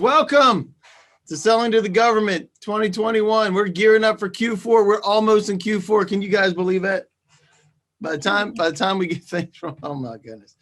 Welcome to Selling to the Government 2021. We're gearing up for Q4. We're almost in Q4. Can you guys believe that? By the time we get things from, oh my goodness,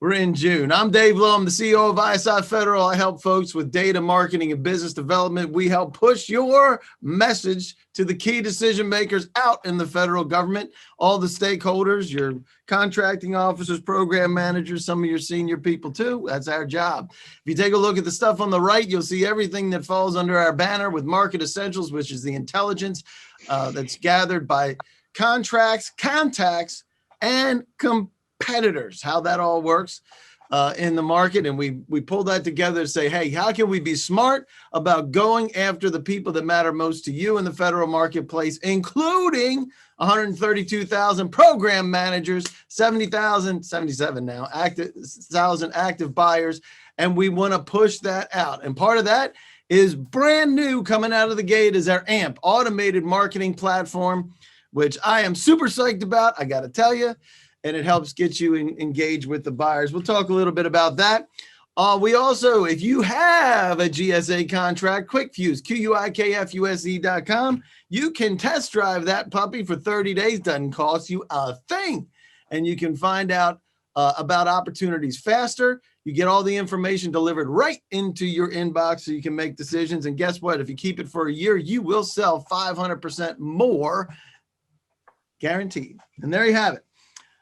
we're in June. I'm Dave Lowe. I'm the CEO of ISI Federal. I help folks with data marketing and business development. We help push your message to the key decision makers out in the federal government, all the stakeholders, your contracting officers, program managers, some of your senior people too. That's our job. If you take a look at the stuff on the right, you'll see everything that falls under our banner with Market Essentials, which is the intelligence that's gathered by contracts, contacts, and competitors, how that all works in the market. And we pull that together to say, hey, how can we be smart about going after the people that matter most to you in the federal marketplace, including 132,000 program managers, 77 now, thousand active buyers. And we want to push that out. And part of that is brand new coming out of the gate is our AMP automated marketing platform, which I am super psyched about, I got to tell you, and it helps get you engaged with the buyers. We'll talk a little bit about that. We also, if you have a GSA contract, QuickFuse, QUIKFUSE.com, you can test drive that puppy for 30 days, doesn't cost you a thing. And you can find out about opportunities faster. You get all the information delivered right into your inbox so you can make decisions. And guess what? If you keep it for a year, you will sell 500% more. Guaranteed. And there you have it.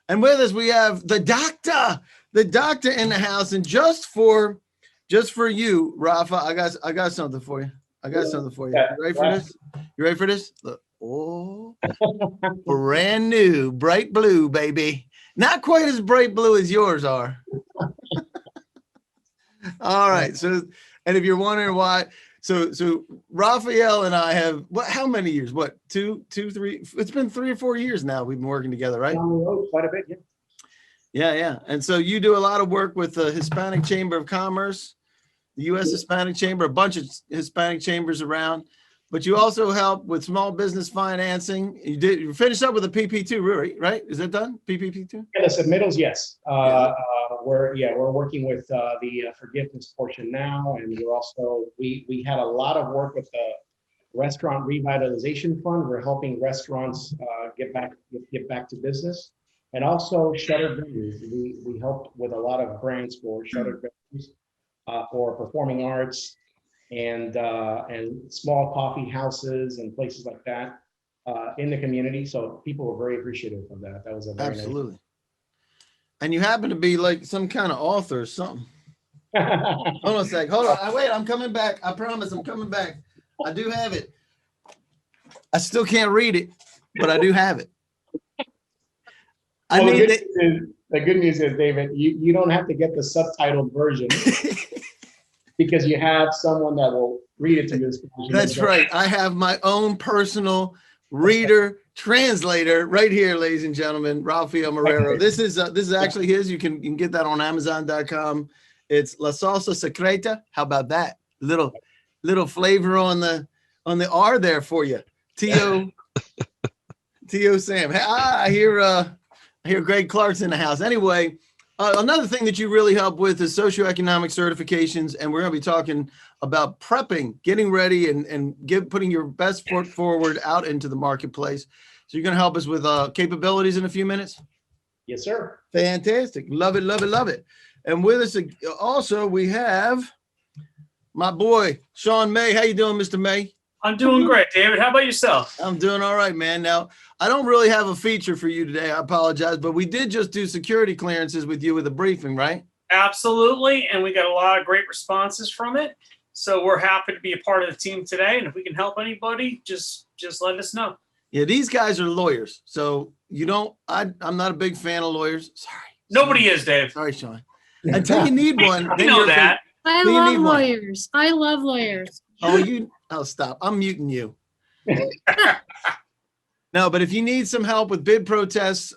And with us, we have the doctor in the house. And just for you, Rafa, I got something for you. You ready for this? You ready for this? Look. Oh, brand new, bright blue, baby. Not quite as bright blue as yours are. All right. So, and if you're wondering why, So Raphael and I have how many years? What, two, three? It's been 3 or 4 years now. We've been working together, right? Quite a bit, yeah. Yeah. And so you do a lot of work with the Hispanic Chamber of Commerce, the U.S. Hispanic Chamber, a bunch of Hispanic chambers around. But you also help with small business financing. You finished up with a PP2, right? Is that done? PPP2? Yeah, the submittals, yes. We're working with the forgiveness portion now, and we had a lot of work with the Restaurant Revitalization Fund. We're helping restaurants get back to business, and also shuttered venues. We helped with a lot of grants for shuttered venues, for performing arts, and small coffee houses and places like that in the community. So people were very appreciative of that. That was a very absolutely. Nice. And you happen to be like some kind of author or something. Hold on a sec. Hold on. Wait, I'm coming back. I promise I'm coming back. I do have it. I still can't read it, but I do have it. The good news is, David, you don't have to get the subtitled version. Because you have someone that will read it to you. That's right. I have my own personal reader translator right here, ladies and gentlemen. Rafael Marrero. This is actually his. You can get that on Amazon.com. It's La Salsa Secreta. How about that? Little flavor on the R there for you. T.O. Sam. Hey, I hear Greg Clark's in the house. Anyway. Another thing that you really help with is socioeconomic certifications, and we're going to be talking about prepping, getting ready, and putting your best foot forward out into the marketplace. So you're going to help us with capabilities in a few minutes? Yes, sir. Fantastic. Love it, love it, love it. And with us also, we have my boy, Sean May. How you doing, Mr. May? I'm doing great, David. How about yourself? I'm doing all right, man. Now, I don't really have a feature for you today. I apologize, but we did just do security clearances with you with a briefing, right? Absolutely. And we got a lot of great responses from it. So we're happy to be a part of the team today. And if we can help anybody, just let us know. Yeah, these guys are lawyers. So I'm not a big fan of lawyers. Sorry. Nobody is, Dave. Sorry, Sean. Until you need one. I know that. I love lawyers. I love lawyers. Oh, stop. I'm muting you. No, but if you need some help with bid protests,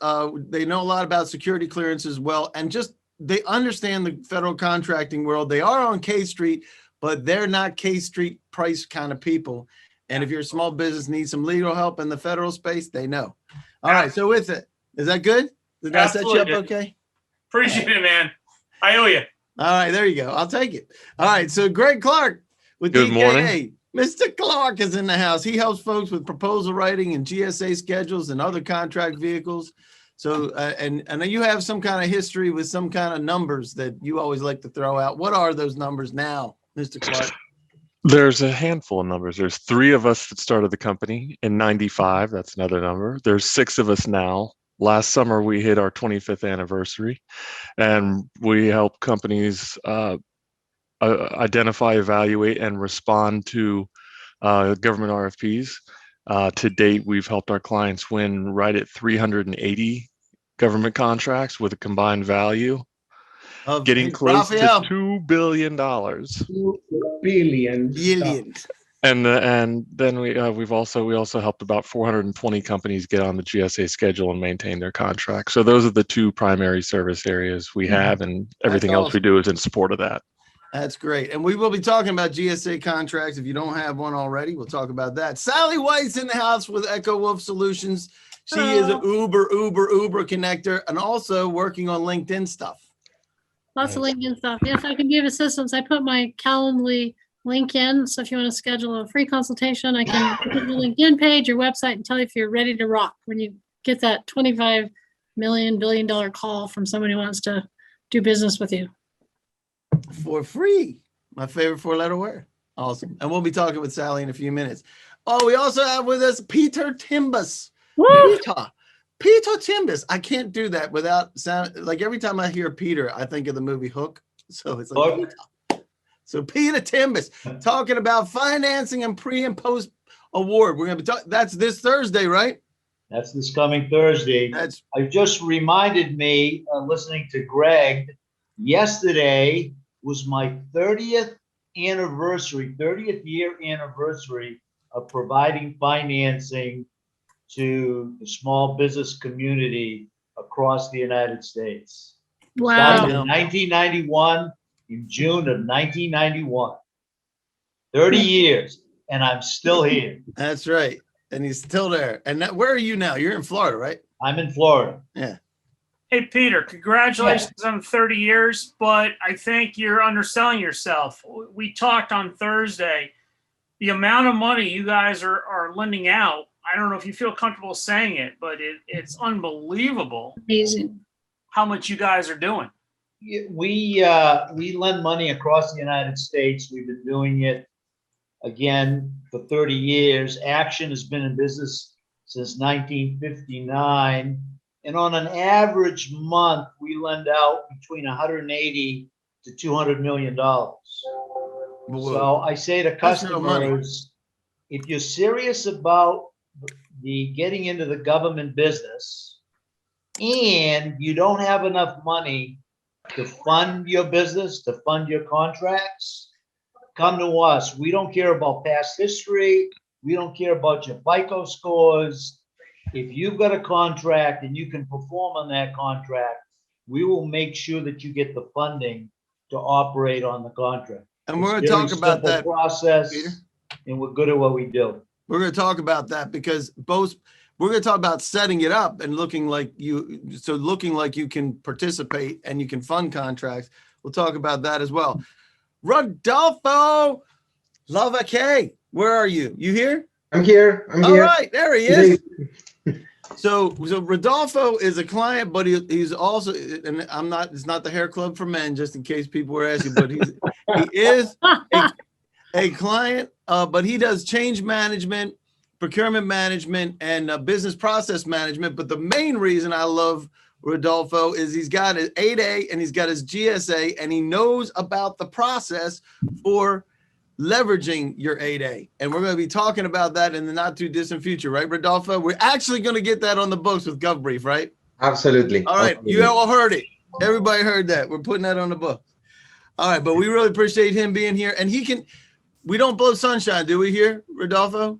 they know a lot about security clearance as well. And just they understand the federal contracting world. They are on K Street, but they're not K Street price kind of people. And if you're a small business, need some legal help in the federal space, they know. All right. So with it, is that good? Did I set you up okay? Appreciate it, man. I owe you. All right, there you go. I'll take it. All right, so Greg Clark with Good DKA. morning. Mr. Clark is in the house. He helps folks with proposal writing and GSA schedules and other contract vehicles. So, and I know you have some kind of history with some kind of numbers that you always like to throw out. What are those numbers now, Mr. Clark? There's a handful of numbers. There's 3 of us that started the company in 95. That's another number. There's 6 of us now. Last summer, we hit our 25th anniversary, and we help companies identify, evaluate, and respond to government RFPs. To date, we've helped our clients win right at 380 government contracts with a combined value Of getting close Raphael. to $2 billion. $2 billion. Billion. And then we also helped about 420 companies get on the GSA schedule and maintain their contracts. So those are the 2 primary service areas we have, and everything else we do is in support of that. That's great. And we will be talking about GSA contracts. If you don't have one already, we'll talk about that. Sally White's in the house with Echo Wolf Solutions. She is an Uber connector and also working on LinkedIn stuff. Lots of LinkedIn stuff. Yes, I can be of assistance. I put my Calendly link in. So if you want to schedule a free consultation, I can put your LinkedIn page, your website, and tell you if you're ready to rock when you get that $25 billion call from someone who wants to do business with you. For free. My favorite 4-letter word. Awesome. And we'll be talking with Sally in a few minutes. Oh, we also have with us Peter Timbus. Woo! Peter Timbus. I can't do that without sound. Like every time I hear Peter, I think of the movie Hook. So it's like Peter. So Peter Timbus talking about financing and pre and post award. We're going to be talking. That's this Thursday, right? That's this coming Thursday. I just reminded me, listening to Greg, yesterday was my 30th year anniversary of providing financing to the small business community across the United States. Wow. Started in 1991, in June of 1991. 30 years, and I'm still here. That's right. And he's still there. And where are you now? You're in Florida, right? I'm in Florida. Yeah. Hey, Peter, congratulations on 30 years, but I think you're underselling yourself. We talked on Thursday. The amount of money you guys are lending out, I don't know if you feel comfortable saying it, but it's unbelievable Amazing. how much you guys are doing. We lend money across the United States. We've been doing it again for 30 years. Action has been in business since 1959. And on an average month, we lend out between 180 to $200 million. So I say to customers, if you're serious about getting into the government business and you don't have enough money to fund your business, to fund your contracts, come to us. We don't care about past history. We don't care about your FICO scores. If you've got a contract and you can perform on that contract, we will make sure that you get the funding to operate on the contract. And we're going to talk about that process, Peter. And we're good at what we do. We're going to talk about that because we're going to talk about setting it up and looking like you can participate and you can fund contracts. We'll talk about that as well. Rodolfo Lavacque, where are you? You here? I'm here. All right, there he is. So Rodolfo is a client, but he's also, and it's not the hair club for men, just in case people were asking, but he is a client, but he does change management, procurement management, and business process management. But the main reason I love Rodolfo is he's got his 8A and he's got his GSA, and he knows about the process for leveraging your 8A. And we're going to be talking about that in the not too distant future, right, Rodolfo? We're actually going to get that on the books with GovBrief, right? Absolutely. All right. Absolutely. You all heard it. Everybody heard that. We're putting that on the books. All right. But we really appreciate him being here. And we don't blow sunshine, do we here, Rodolfo?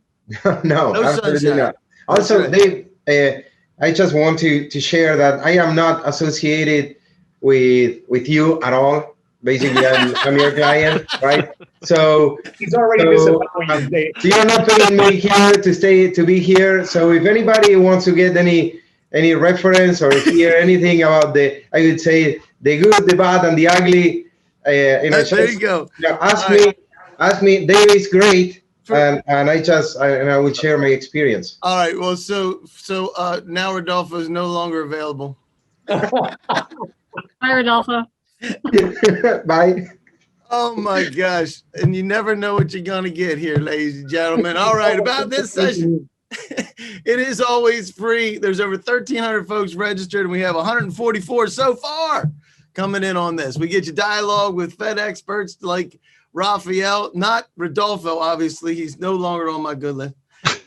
No, absolutely sunshine. not. Also, right. Dave, I just want to share that I am not associated with you at all. Basically, I'm your client, right? So He's already disappointed. Dave. you're not paying me here to be here. So if anybody wants to get any reference or hear anything about I would say the good, the bad, and the ugly, There you go. Ask All right. me. David's great, For- and I will share my experience. All right. Well, so now Rodolfo is no longer available. Bye, Rodolfo. Bye. Oh my gosh. And you never know what you're going to get here, ladies and gentlemen. All right. About this session, it is always free. There's over 1,300 folks registered, and we have 144 so far coming in on this. We get you dialogue with Fed experts like Raphael, not Rodolfo, obviously. He's no longer on my good list.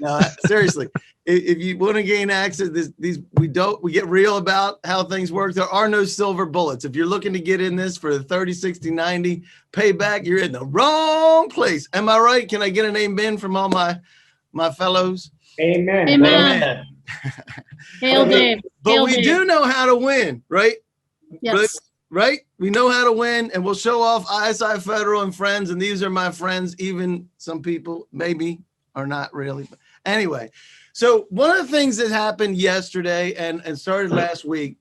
No, seriously. If you want to gain access, we get real about how things work. There are no silver bullets. If you're looking to get in this for the 30, 60, 90 payback, you're in the wrong place. Am I right? Can I get an amen from all my fellows? Amen. Amen. Hail Dave. But Hail we Dave. do know how to win, right? Yes. Right? We know how to win, and we'll show off ISI Federal and friends, and these are my friends. Even some people maybe are not really. But anyway, so one of the things that happened yesterday and started last week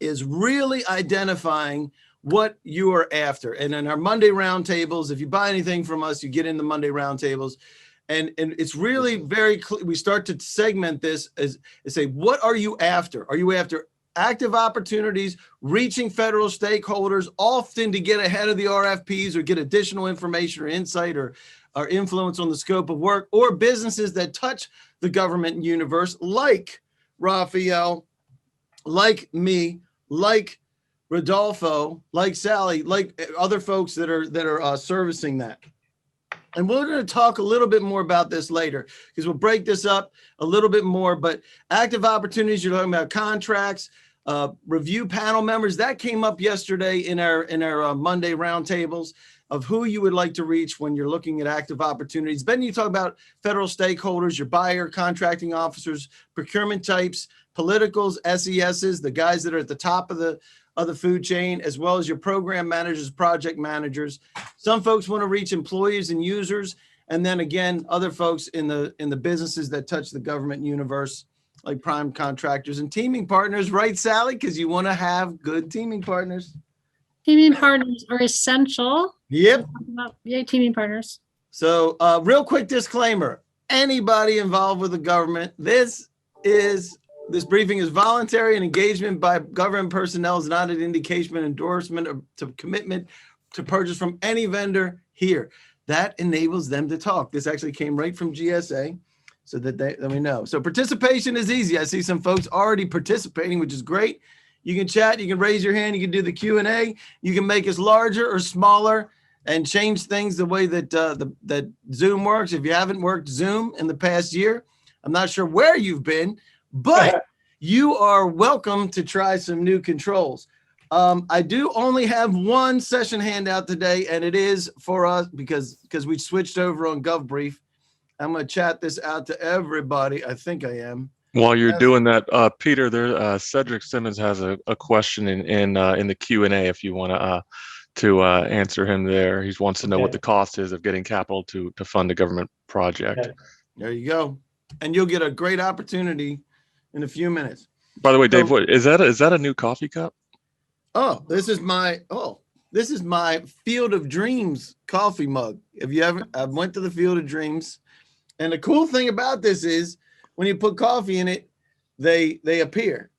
is really identifying what you are after. And in our Monday roundtables, if you buy anything from us, you get in the Monday roundtables. And it's really very clear. We start to segment this as say, what are you after? Are you after active opportunities, reaching federal stakeholders, often to get ahead of the RFPs or get additional information or insight or influence on the scope of work, or businesses that touch the government universe, like Raphael, like me, like Rodolfo, like Sally, like other folks that are servicing that. And we're going to talk a little bit more about this later because we'll break this up a little bit more. But active opportunities, you're talking about contracts, review panel members. That came up yesterday in our Monday roundtables of who you would like to reach when you're looking at active opportunities. Then you talk about federal stakeholders, your buyer, contracting officers, procurement types, politicals, SESs, the guys that are at the top of the food chain, as well as your program managers, project managers. Some folks want to reach employees and users. And then again, other folks in the businesses that touch the government universe, like prime contractors and teaming partners, right, Sally? Because you want to have good teaming partners. Teaming partners are essential. Yep. Yay, teaming partners. So real quick disclaimer, anybody involved with the government, this briefing is voluntary, and engagement by government personnel is not an indication, endorsement, or to commitment to purchase from any vendor here. That enables them to talk. This actually came right from GSA, so that we know. So participation is easy. I see some folks already participating, which is great. You can chat, you can raise your hand, you can do the Q&A, you can make us larger or smaller and change things the way that that Zoom works. If you haven't worked Zoom in the past year, I'm not sure where you've been, but you are welcome to try some new controls. I do only have one session handout today, and it is for us because we switched over on GovBrief. I'm going to chat this out to everybody. I think I am. While you're doing that, Peter, there, Cedric Simmons has a question in the Q&A if you want to answer him there. He wants to know what the cost is of getting capital to fund a government project. Okay. There you go. And you'll get a great opportunity in a few minutes. By the way, Dave, what is that a new coffee cup? Oh, this is my Field of Dreams coffee mug. If you haven't, I went to the Field of Dreams. And the cool thing about this is when you put coffee in it, they appear.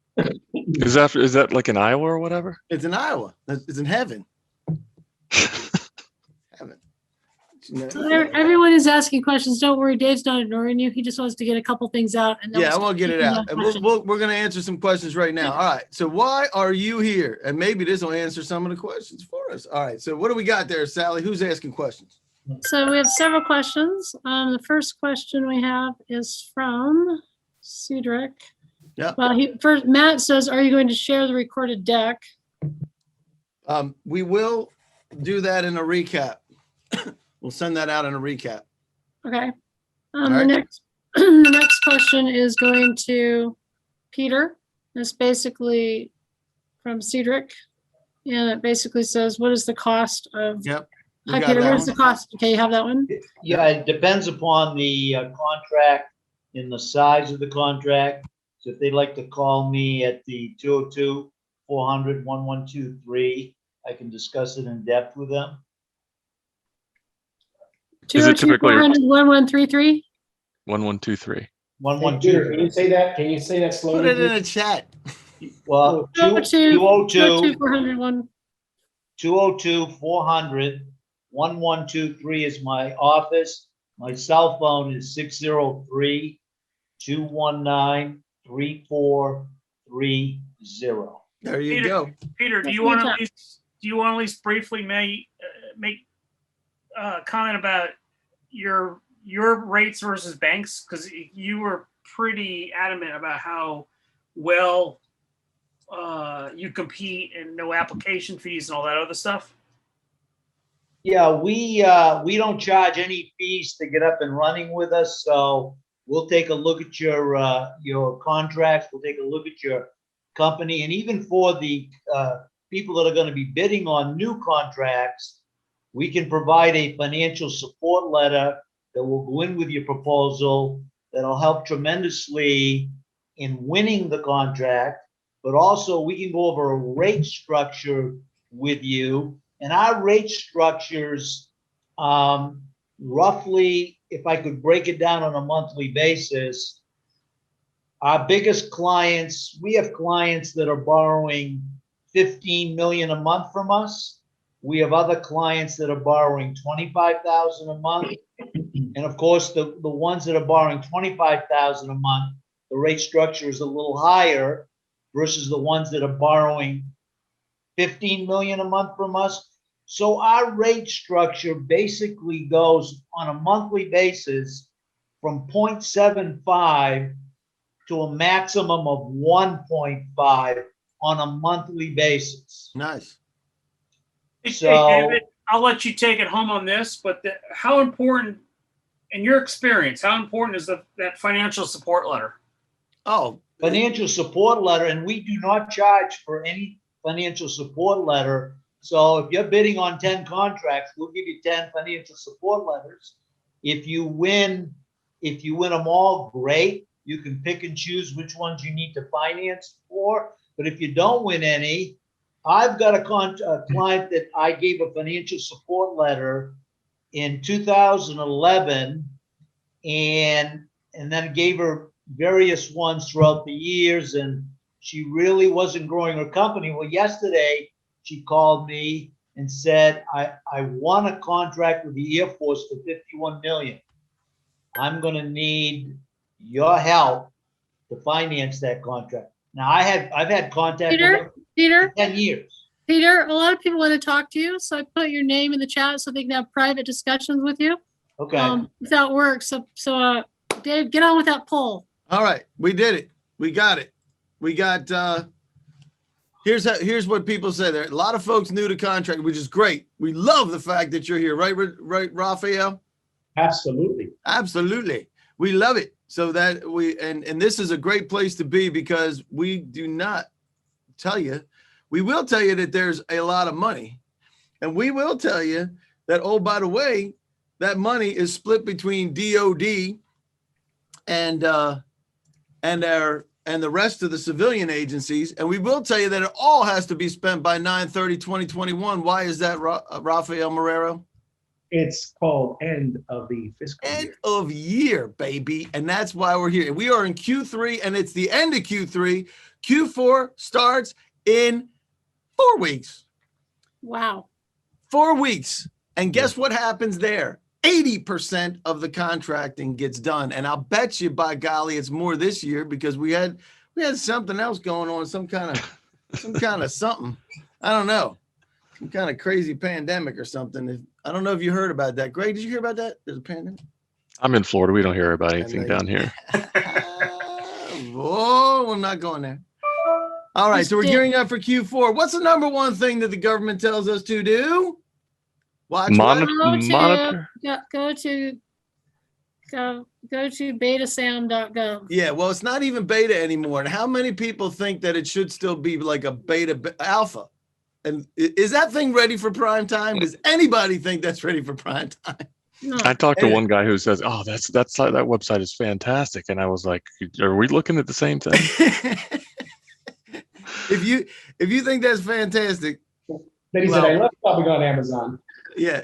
Is that like in Iowa or whatever? It's in Iowa. It's in heaven. Heaven. So everyone is asking questions. Don't worry, Dave's not ignoring you. He just wants to get a couple things out. And then Yeah, I we'll won't get it start out. taking And questions. we're going to answer some questions right now. All right. So why are you here? And maybe this will answer some of the questions for us. All right. So what do we got there, Sally? Who's asking questions? So we have several questions. The first question we have is from Cedric. Yeah. Well, first Matt says, "Are you going to share the recorded deck?" We will do that in a recap. We'll send that out in a recap. Okay. All The right. next the next question is going to Peter. It's basically from Cedric, and it basically says, "What is the cost of?" Yep. We Hi, got Peter. that What is one. the cost? Okay, you have that one. Yeah, it depends upon the contract and the size of the contract. So if they'd like to call me at the 202-400-1123, I can discuss it in depth with them. Is it typically- 202-400-1133? 1123. One, Hey, one, Peter, two. can you say that? Can you say that Put slowly? it in please? a chat. Well, 202 202 401. 202-400-1123 is my office. My cell phone is 603-219-3430. There you Peter, go. Peter, do That's you want to good. at least, briefly make comment about your rates versus banks? Because you were pretty adamant about how well you compete and no application fees and all that other stuff. Yeah, we don't charge any fees to get up and running with us, so we'll take a look at your contracts, we'll take a look at your company, and even for the people that are gonna be bidding on new contracts, we can provide a financial support letter that will go in with your proposal, that'll help tremendously in winning the contract, but also we can go over a rate structure with you. And our rate structures, roughly, if I could break it down on a monthly basis, our biggest clients, we have clients that are borrowing 15 million a month from us. We have other clients that are borrowing 25,000 a month. And of course, the ones that are borrowing 25,000 a month, the rate structure is a little higher versus the ones that are borrowing 15 million a month from us. So our rate structure basically goes on a monthly basis from 0.75 to a maximum of 1.5 on a monthly basis. Nice. Hey, So- David, I'll let you take it home on this, but how important, in your experience, how important is that financial support letter? Oh, Financial support letter, and we do not charge for any financial support letter. So if you're bidding on 10 contracts, we'll give you 10 financial support letters. If you win them all, great. You can pick and choose which ones you need to finance for. But if you don't win any, I've got a client that I gave a financial support letter in 2011 and then gave her various ones throughout the years, and she really wasn't growing her company. Well, yesterday she called me and said, I won a contract with the Air Force for 51 million. I'm gonna need your help to finance that contract. Now, I've had contact with her Peter, for 10 years. Peter, a lot of people want to talk to you, so I put your name in the chat so they can have private discussions with you. Okay, Without work. So Dave, get on with that poll. all right. We did it. We got it. We got, here's what people say there. A lot of folks new to contract, which is great. We love the fact that you're here, right, Raphael? Absolutely. Absolutely. We love it. So that and this is a great place to be because we do not tell you, we will tell you that there's a lot of money. And we will tell you that, oh, by the way, that money is split between DOD and the rest of the civilian agencies. And we will tell you that it all has to be spent by 9/30/2021. Why is that, Rafael Marrero? It's called end of the fiscal End year. of year, baby. And that's why we're here. We are in Q3 and it's the end of Q3. Q4 starts in 4 weeks. Wow. 4 weeks. And guess what happens there? 80% of the contracting gets done. And I'll bet you, by golly, it's more this year because we had something else going on, some kind of something. I don't know. Some kind of crazy pandemic or something. I don't know if you heard about that. Greg, did you hear about that? There's a pandemic. I'm in Florida. We don't hear about anything know down here. Oh, we're not going there. All right, so we're gearing up for Q4. What's the number one thing that the government tells us to do? Watch what? Monitor. Go to betasam.gov. Yeah, well, it's not even beta anymore. And how many people think that it should still be like a beta alpha? And is that thing ready for prime time? Does anybody think that's ready for prime time? No. I talked to one guy who says, "Oh, that website is fantastic," and I was like, "Are we looking at the same thing?" If you think that's fantastic, Then he said, I love shopping on Amazon. Yeah.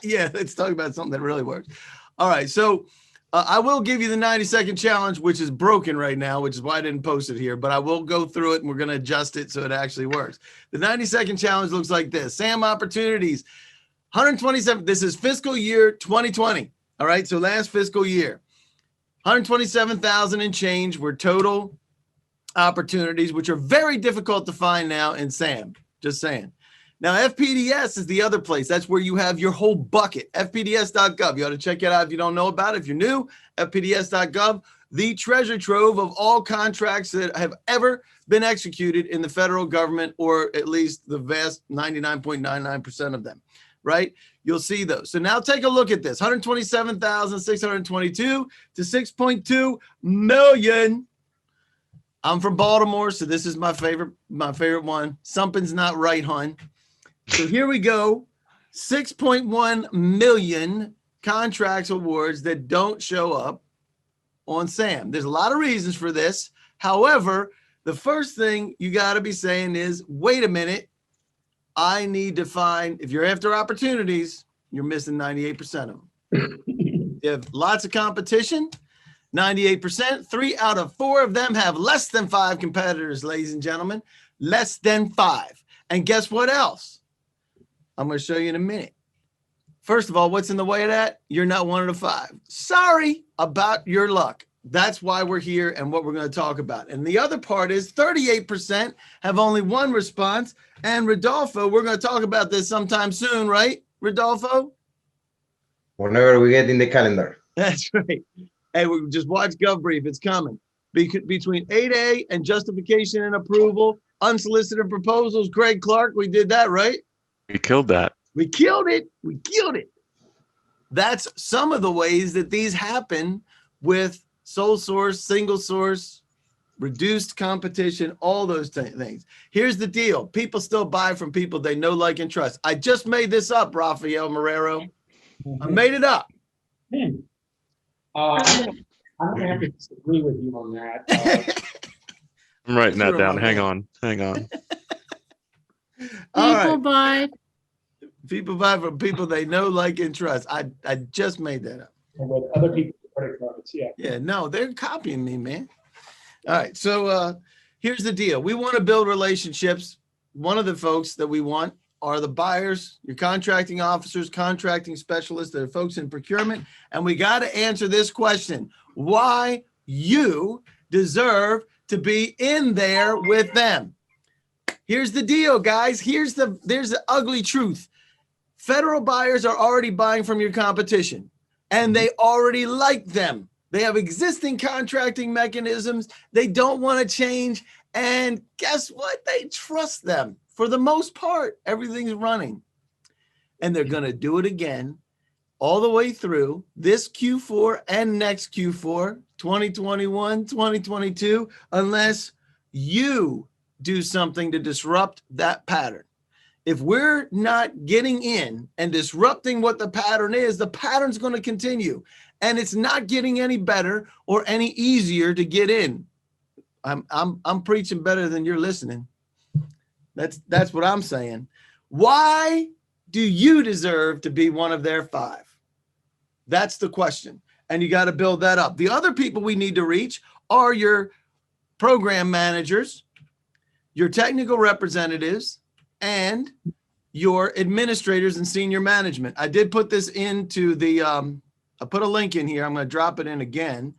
Yeah. Let's talk about something that really works. All right. So I will give you the 90-second challenge, which is broken right now, which is why I didn't post it here, but I will go through it and we're going to adjust it so it actually works. The 90-second challenge looks like this. SAM opportunities, 127. This is fiscal year 2020. All right. So last fiscal year, 127,000 and change were total opportunities, which are very difficult to find now in SAM. Just saying. Now, FPDS is the other place. That's where you have your whole bucket. FPDS.gov. You ought to check it out if you don't know about it. If you're new, FPDS.gov, the treasure trove of all contracts that have ever been executed in the federal government, or at least the vast 99.99% of them, right? You'll see those. So now take a look at this. 127,622 to 6.2 million. I'm from Baltimore, so this is my favorite one. Something's not right, hon. So here we go. 6.1 million contracts awards that don't show up on SAM. There's a lot of reasons for this. However, the first thing you got to be saying is, wait a minute. I need to find, if you're after opportunities, you're missing 98% of them. You have lots of competition. 98%, 3 out of 4 of them have less than 5 competitors, ladies and gentlemen, less than 5. And guess what else? I'm going to show you in a minute. First of all, what's in the way of that? You're not one of the 5. Sorry about your luck. That's why we're here and what we're going to talk about. And the other part is 38% have only 1 response. And Rodolfo, we're going to talk about this sometime soon, right, Rodolfo? Whenever we get in the calendar. That's right. Hey, we just watch GovBrief. It's coming. Between 8A and justification and approval, unsolicited proposals, Greg Clark, we did that, right? We killed that. We killed it. We killed it. That's some of the ways that these happen with sole source, single source, reduced competition, all those things. Here's the deal. People still buy from people they know, like, and trust. I just made this up, Rafael Marrero. I made it up. I'm going to have to disagree with you on that. I'm writing that Sure, down. my Hang man. on. Hang on. All People right. buy. People buy from people they know, like, and trust. I just made that up. With other people's credit cards, yeah. Yeah, no, they're copying me, man. All right. So here's the deal. We want to build relationships. One of the folks that we want are the buyers, your contracting officers, contracting specialists, that are folks in procurement. And we got to answer this question: why you deserve to be in there with them. Here's the deal, guys. There's the ugly truth. Federal buyers are already buying from your competition, and they already like them. They have existing contracting mechanisms. They don't want to change. And guess what? They trust them. For the most part, everything's running. And they're going to do it again all the way through this Q4 and next Q4, 2021, 2022, unless you do something to disrupt that pattern. If we're not getting in and disrupting what the pattern is, the pattern's going to continue. And it's not getting any better or any easier to get in. I'm preaching better than you're listening. That's what I'm saying. Why do you deserve to be one of their 5? That's the question. And you got to build that up. The other people we need to reach are your program managers, your technical representatives, and your administrators and senior management. I did put this into the, I put a link in here. I'm going to drop it in again.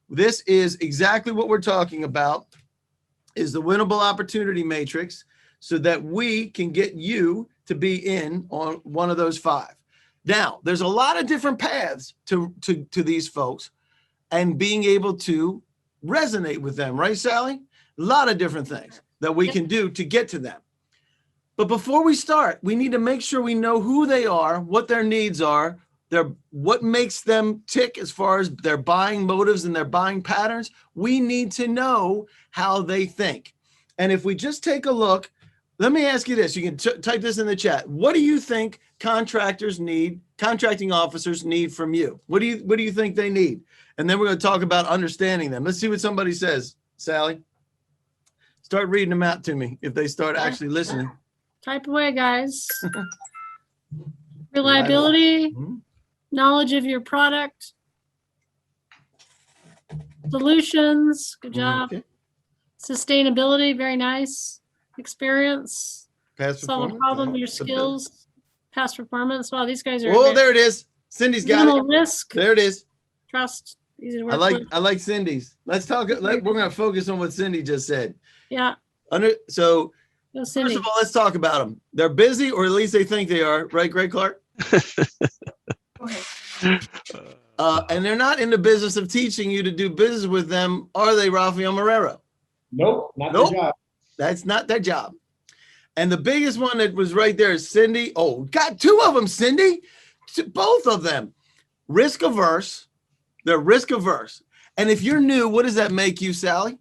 This is exactly what we're talking about, is the winnable opportunity matrix, so that we can get you to be in on one of those 5. Now, there's a lot of different paths to these folks and being able to resonate with them, right, Sally? A lot of different things that we can do to get to them. But before we start, we need to make sure we know who they are, what their needs are, what makes them tick as far as their buying motives and their buying patterns. We need to know how they think. And if we just take a look, let me ask you this. You can type this in the chat. What do you think contracting officers need from you? What do you think they need? And then we're going to talk about understanding them. Let's see what somebody says. Sally, start reading them out to me if they start actually listening. Type away, guys. Reliability, Mhm. knowledge of your product. Solutions, good job. Okay. Sustainability, very nice. Experience, Past solve a performance, problem, your stability. skills, past performance. Wow, these guys are Oh, very- there it is. Cindy's got minimal it. risk, There it is. trust, easy to I work with. like Cindy's. Let's talk. We're gonna focus on what Cindy just said. Yeah, So go first Cindy. of all, let's talk about them. They're busy, or at least they think they are, right, Greg Clark? And they're not in the business of teaching you to do business with them, are they, Rafael Marrero? Nope, not Nope. the job. That's not their job. And the biggest one that was right there is Cindy. Oh, got two of them, Cindy. Both of them. Risk averse. They're risk averse. And if you're new, what does that make you, Sally?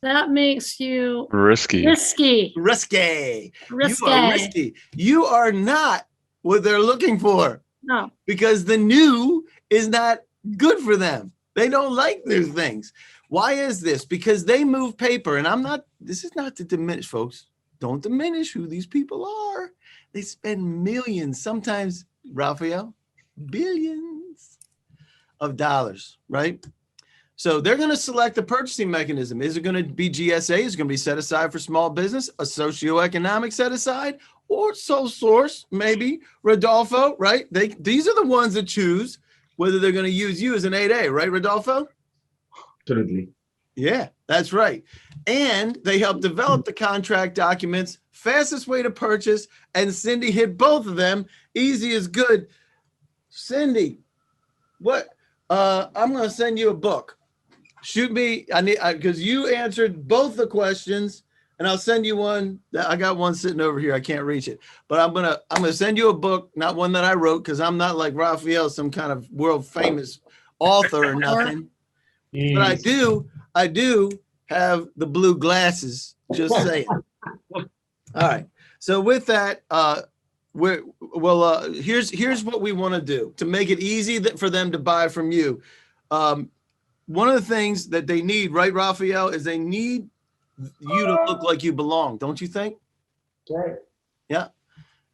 That makes you Risky. risky. Risky. You are Risky. risky. You are not what they're looking for, No, because the new is not good for them. They don't like new things. Why is this? Because they move paper. And this is not to diminish, folks. Don't diminish who these people are. They spend millions, sometimes, Raphael, billions of dollars, right? So they're going to select a purchasing mechanism. Is it going to be GSA? Is it going to be set aside for small business, a socioeconomic set aside, or sole source, maybe Rodolfo, right? These are the ones that choose whether they're going to use you as an 8A, right, Rodolfo? Absolutely. Yeah, that's right. And they help develop the contract documents, fastest way to purchase, and Cindy hit both of them. Easy is good. Cindy, I'm going to send you a book. Shoot me, because you answered both the questions, and I'll send you one. I got one sitting over here. I can't reach it, but I'm gonna send you a book, not one that I wrote, because I'm not like Raphael, some kind of world famous author or nothing. But I do have the blue glasses. Just saying. All right. So with that, here's what we want to do to make it easy for them to buy from you. One of the things that they need, right, Raphael, is they need you to look like you belong. Don't you think? Right. Yeah.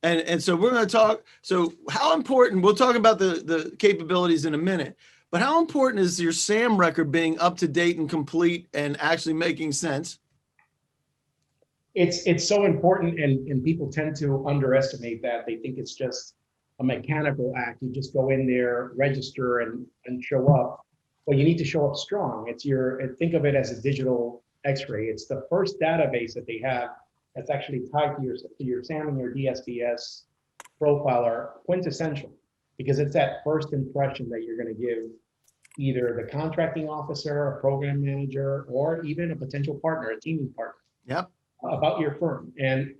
And so we're going to talk. So how important, we'll talk about the capabilities in a minute, but how important is your SAM record being up to date and complete and actually making sense? It's so important, and people tend to underestimate that. They think it's just a mechanical act. You just go in there, register, and show up. Well, you need to show up strong. Think of it as a digital X-ray. It's the first database that they have that's actually tied to your SAM and your DSPS profile are quintessential, because it's that first impression that you're going to give either the contracting officer, a program manager, or even a potential partner, a teaming partner. Yep. About your firm. And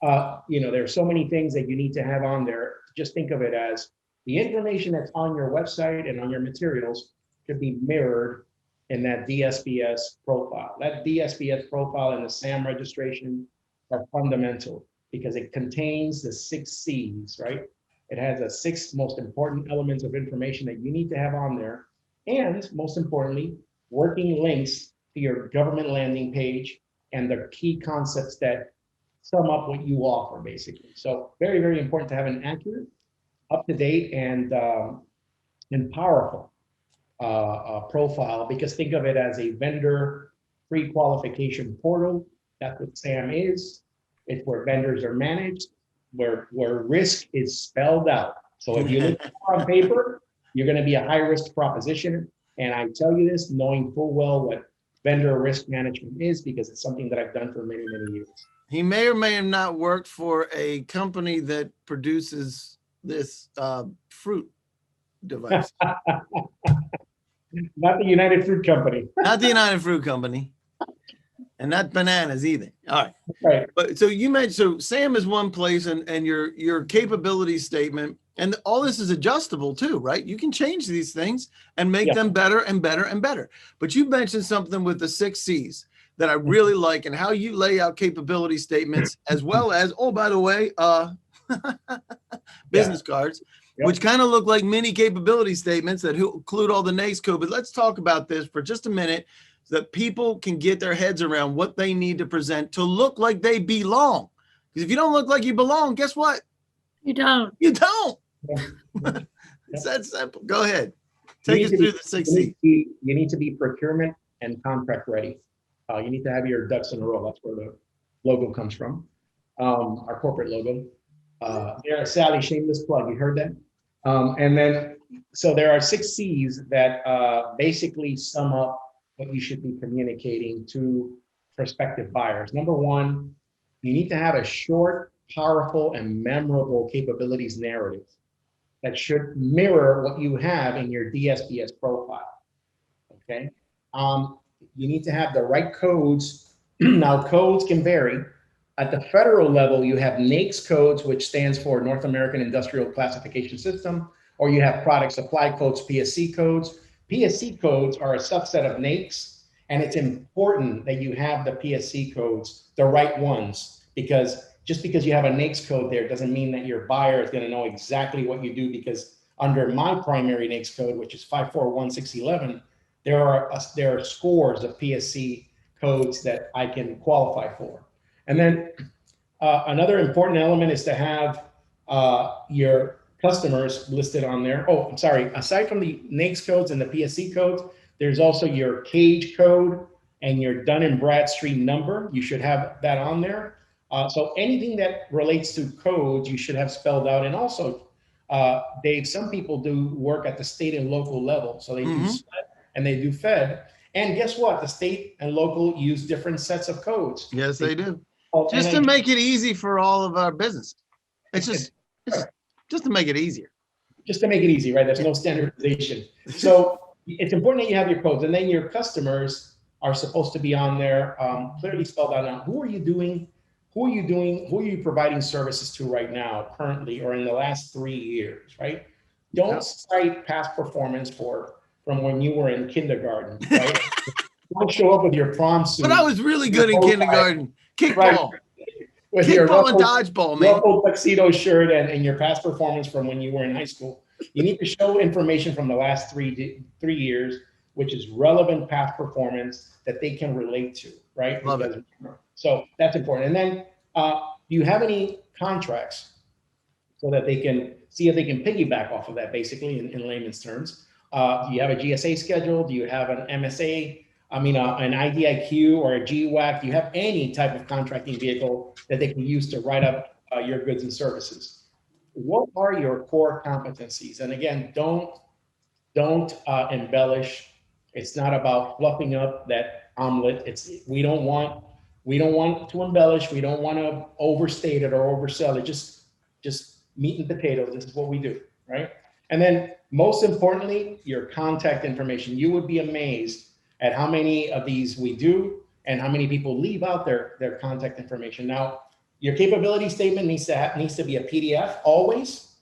there's so many things that you need to have on there. Just think of it as the information that's on your website and on your materials should be mirrored in that DSPS profile. That DSPS profile and the SAM registration are fundamental, because it contains the 6 C's, right? It has the 6 most important elements of information that you need to have on there. And most importantly, working links to your government landing page and the key concepts that sum up what you offer, basically. So very, very important to have an accurate, up-to-date, and powerful profile, because think of it as a vendor pre-qualification portal. That's what SAM is. It's where vendors are managed, where risk is spelled out. So if you look on paper, you're going to be a high-risk proposition. And I tell you this knowing full well what vendor risk management is, because it's something that I've done for many, many years. He may or may have not worked for a company that produces this fruit device. Not the United Fruit Company. Not the United Fruit Company, and not bananas either. All right. Right. But so you mentioned, so SAM is one place, and your capability statement, and all this is adjustable too, right? You can change these things and make them better and better and better. But you mentioned something with the 6 C's that I really like, and how you lay out capability statements, as well as, oh, by the way, business cards, which kind of look like mini capability statements that include all the NAICS code. But let's talk about this for just a minute, so that people can get their heads around what they need to present to look like they belong. Because if you don't look like you belong, guess what? You don't. You don't. Yeah. It's that simple. Go ahead. You Take need us to through be- the 6 You C. need to be- you need to be procurement and contract ready. You need to have your ducks in a row. That's where the logo comes from. Our corporate logo. There, Sally, shameless plug. You heard that? And then, so there are 6 C's that basically sum up what you should be communicating to prospective buyers. Number one, you need to have a short, powerful, and memorable capabilities narrative that should mirror what you have in your DSPS profile. Okay. You need to have the right codes. Now, codes can vary. At the federal level, you have NAICS codes, which stands for North American Industrial Classification System, or you have product supply codes, PSC codes. PSC codes are a subset of NAICS, and it's important that you have the PSC codes, the right ones, because just because you have a NAICS code there doesn't mean that your buyer is going to know exactly what you do, because under my primary NAICS code, which is 541611, there are scores of PSC codes that I can qualify for. And then another important element is to have your customers listed on there. Oh, I'm sorry. Aside from the NAICS codes and the PSC codes, there's also your cage code and your Dun & Bradstreet number. You should have that on there. So anything that relates to codes, you should have spelled out. And also, Dave, some people do work at the state and local level. So they do SLED and they do Fed. And guess what? The state and local use different sets of codes. Yes, they do. Oh, Just to and make it easy for all of our business. It's just to make it easier. just to make it easy, right? There's no standardization. So it's important that you have your codes, and then your customers are supposed to be on there, clearly spelled out. Now, who are you providing services to right now, currently, or in the last 3 years, right? Don't cite past performance from when you were in kindergarten, right? Don't show up with your prom suit. But I was really good in kindergarten. Kickball. With your Kickball and ruffled- dodgeball, man. ruffled tuxedo shirt and your past performance from when you were in high school. You need to show information from the last 3 years, which is relevant past performance that they can relate to, right? Love it. So that's important. And then, do you have any contracts so that they can see if they can piggyback off of that, basically, in layman's terms? Do you have a GSA schedule? Do you have an MSA? I mean, an IDIQ or a GWAC? Do you have any type of contracting vehicle that they can use to write up your goods and services? What are your core competencies? And again, don't embellish. It's not about fluffing up that omelet. We don't want to embellish. We don't want to overstate it or oversell it. Just meat and potatoes. This is what we do, right? And then most importantly, your contact information. You would be amazed at how many of these we do and how many people leave out their contact information. Now, your capability statement needs to be a PDF, always.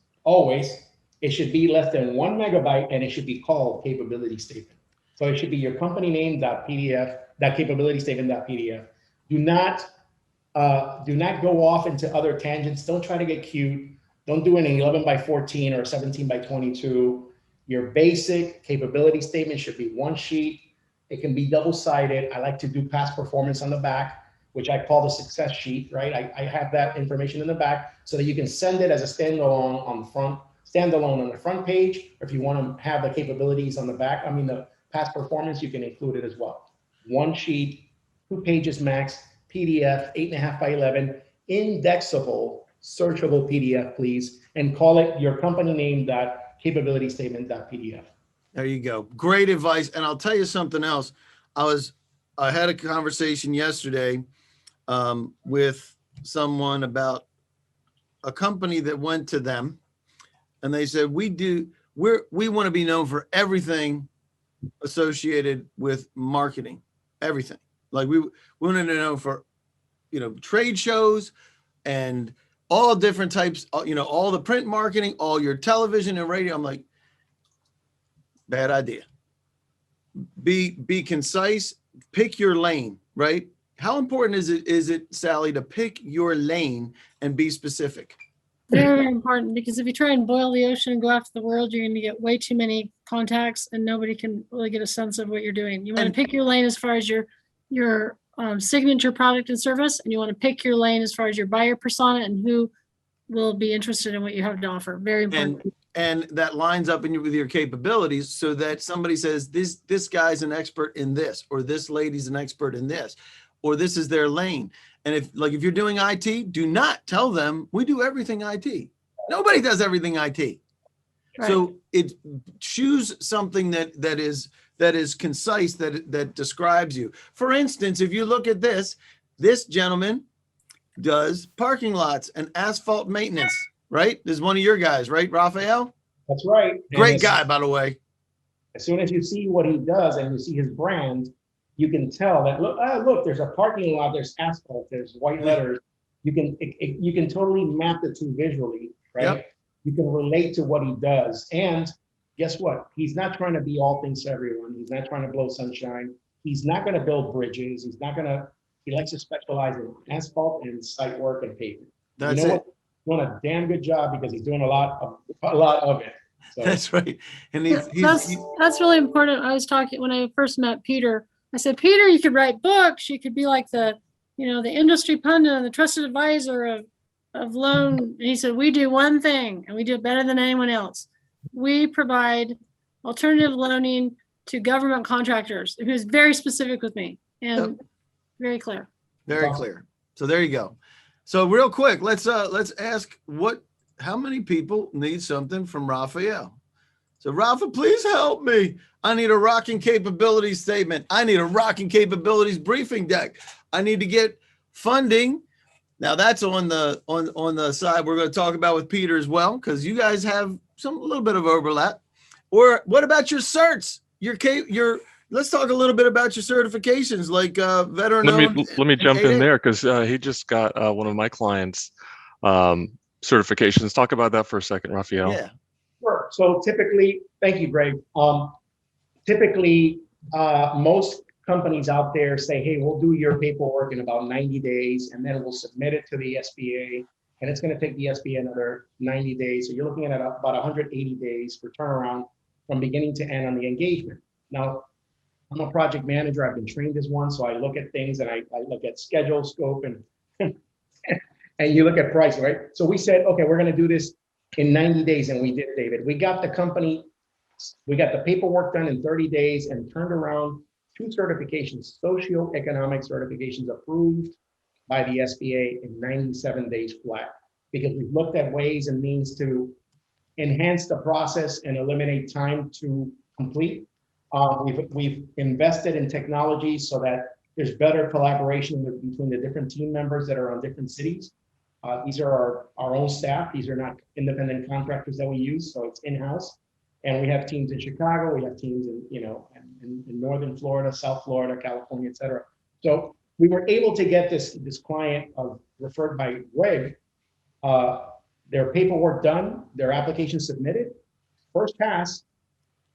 It should be less than 1 megabyte, and it should be called capability statement. So it should be your company name.pdf, that capability statement.pdf. Do not go off into other tangents. Don't try to get cute. Don't do an 11 by 14 or 17 by 22. Your basic capability statement should be one sheet. It can be double-sided. I like to do past performance on the back, which I call the success sheet, right? I have that information in the back so that you can send it as a standalone on the front page. Or if you want to have the capabilities on the back, the past performance, you can include it as well. One sheet, 2 pages max, PDF, 8.5 by 11, indexable, searchable PDF, please, and call it your company name.capabilitystatement.pdf. There you go. Great advice. And I'll tell you something else. I had a conversation yesterday with someone about a company that went to them, and they said, we want to be known for everything associated with marketing, everything. Like we wanted to know for, trade shows and all different types, all the print marketing, all your television and radio. I'm like, bad idea. Be concise, pick your lane, right? How important is it, Sally, to pick your lane and be specific? Very important, because if you try and boil the ocean and go after the world, you're going to get way too many contacts and nobody can really get a sense of what you're doing. You want to pick your lane as far as your signature product and service, and you want to pick your lane as far as your buyer persona and who will be interested in what you have to offer. Very important. And that lines up with your capabilities so that somebody says, this guy's an expert in this, or this lady's an expert in this, or this is their lane. And if you're doing IT, do not tell them we do everything IT. Nobody does everything IT. Right. So choose something that is concise, that describes you. For instance, if you look at this gentleman does parking lots and asphalt maintenance, right? This is one of your guys, right, Raphael? That's right. And Great guy, by the way. as soon as you see what he does and you see his brand, you can tell that, look, there's a parking lot, there's asphalt, there's white letters. You can totally map the two visually, right? Yep. You can relate to what he does. And guess what? He's not trying to be all things to everyone. He's not trying to blow sunshine. He's not going to build bridges. He likes to specialize in asphalt and site work and pavement. That's you know it. what? He's doing a damn good job because he's doing a lot of it. So, That's right. And That's really important. I was talking when I first met Peter. I said, Peter, you could write books. You could be like the industry pundit and the trusted advisor of loan. And he said, we do one thing and we do it better than anyone else. We provide alternative loaning to government contractors. He was very specific with me and very clear. Very clear. So there you go. So real quick, let's ask how many people need something from Raphael? So Rafa, please help me. I need a rocking capabilities statement. I need a rocking capabilities briefing deck. I need to get funding. Now that's on the side we're going to talk about with Peter as well, because you guys have a little bit of overlap. Or what about your certs? Let's talk a little bit about your certifications, like veteran. Let me jump in there because he just got one of my clients' certifications. Talk about that for a second, Raphael. Yeah. Sure. So typically, thank you, Greg. Typically, most companies out there say, hey, we'll do your paperwork in about 90 days, and then we'll submit it to the SBA, and it's going to take the SBA another 90 days. So you're looking at about 180 days for turnaround from beginning to end on the engagement. Now, I'm a project manager. I've been trained as one, so I look at things and I look at schedule, scope, and and you look at price, right? So we said, okay, we're going to do this in 90 days, and we did, David. We got the paperwork done in 30 days and turned around 2 certifications, socioeconomic certifications approved by the SBA in 97 days flat, because we've looked at ways and means to enhance the process and eliminate time to complete. We've invested in technology so that there's better collaboration between the different team members that are on different cities. These are our own staff. These are not independent contractors that we use, so it's in-house. And we have teams in Chicago. We have teams in Northern Florida, South Florida, California, et cetera. So we were able to get this client referred by Greg, their paperwork done, their application submitted, first pass,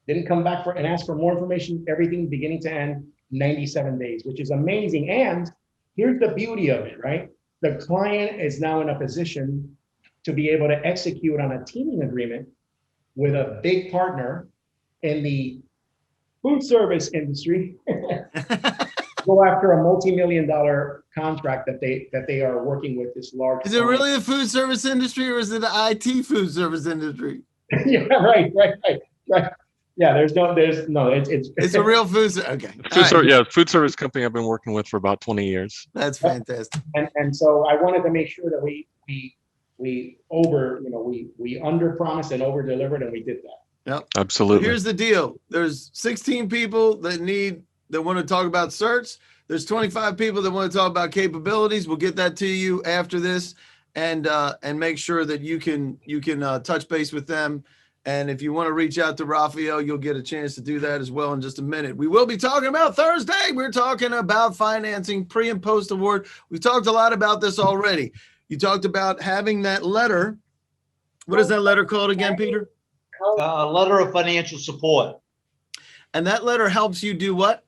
didn't come back and ask for more information, everything beginning to end, 97 days, which is amazing. And here's the beauty of it, right? The client is now in a position to be able to execute on a teaming agreement with a big partner in the food service industry, go after a multi-million-dollar contract that they are working with this large. Is it really the food service industry, or is it the IT food service industry? Yeah, right. Yeah, it's a real food. Okay. Food service company I've been working with for about 20 years. That's fantastic. And so I wanted to make sure that we under promised and over delivered, and we did that. Yep. Absolutely. Here's the deal. There's 16 people that want to talk about certs. There's 25 people that want to talk about capabilities. We'll get that to you after this, and make sure that you can touch base with them. And if you want to reach out to Raphael, you'll get a chance to do that as well in just a minute. We will be talking about Thursday. We're talking about financing pre and post award. We've talked a lot about this already. You talked about having that letter. What is that letter called again, Peter? A letter of financial support. And that letter helps you do what?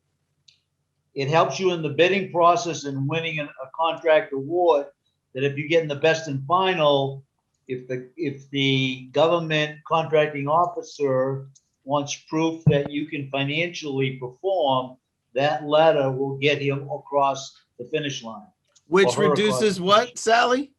It helps you in the bidding process and winning a contract award, that if you get in the best and final, if the government contracting officer wants proof that you can financially perform, that letter will get him across the finish line. Which Or her reduces across. what, Sally?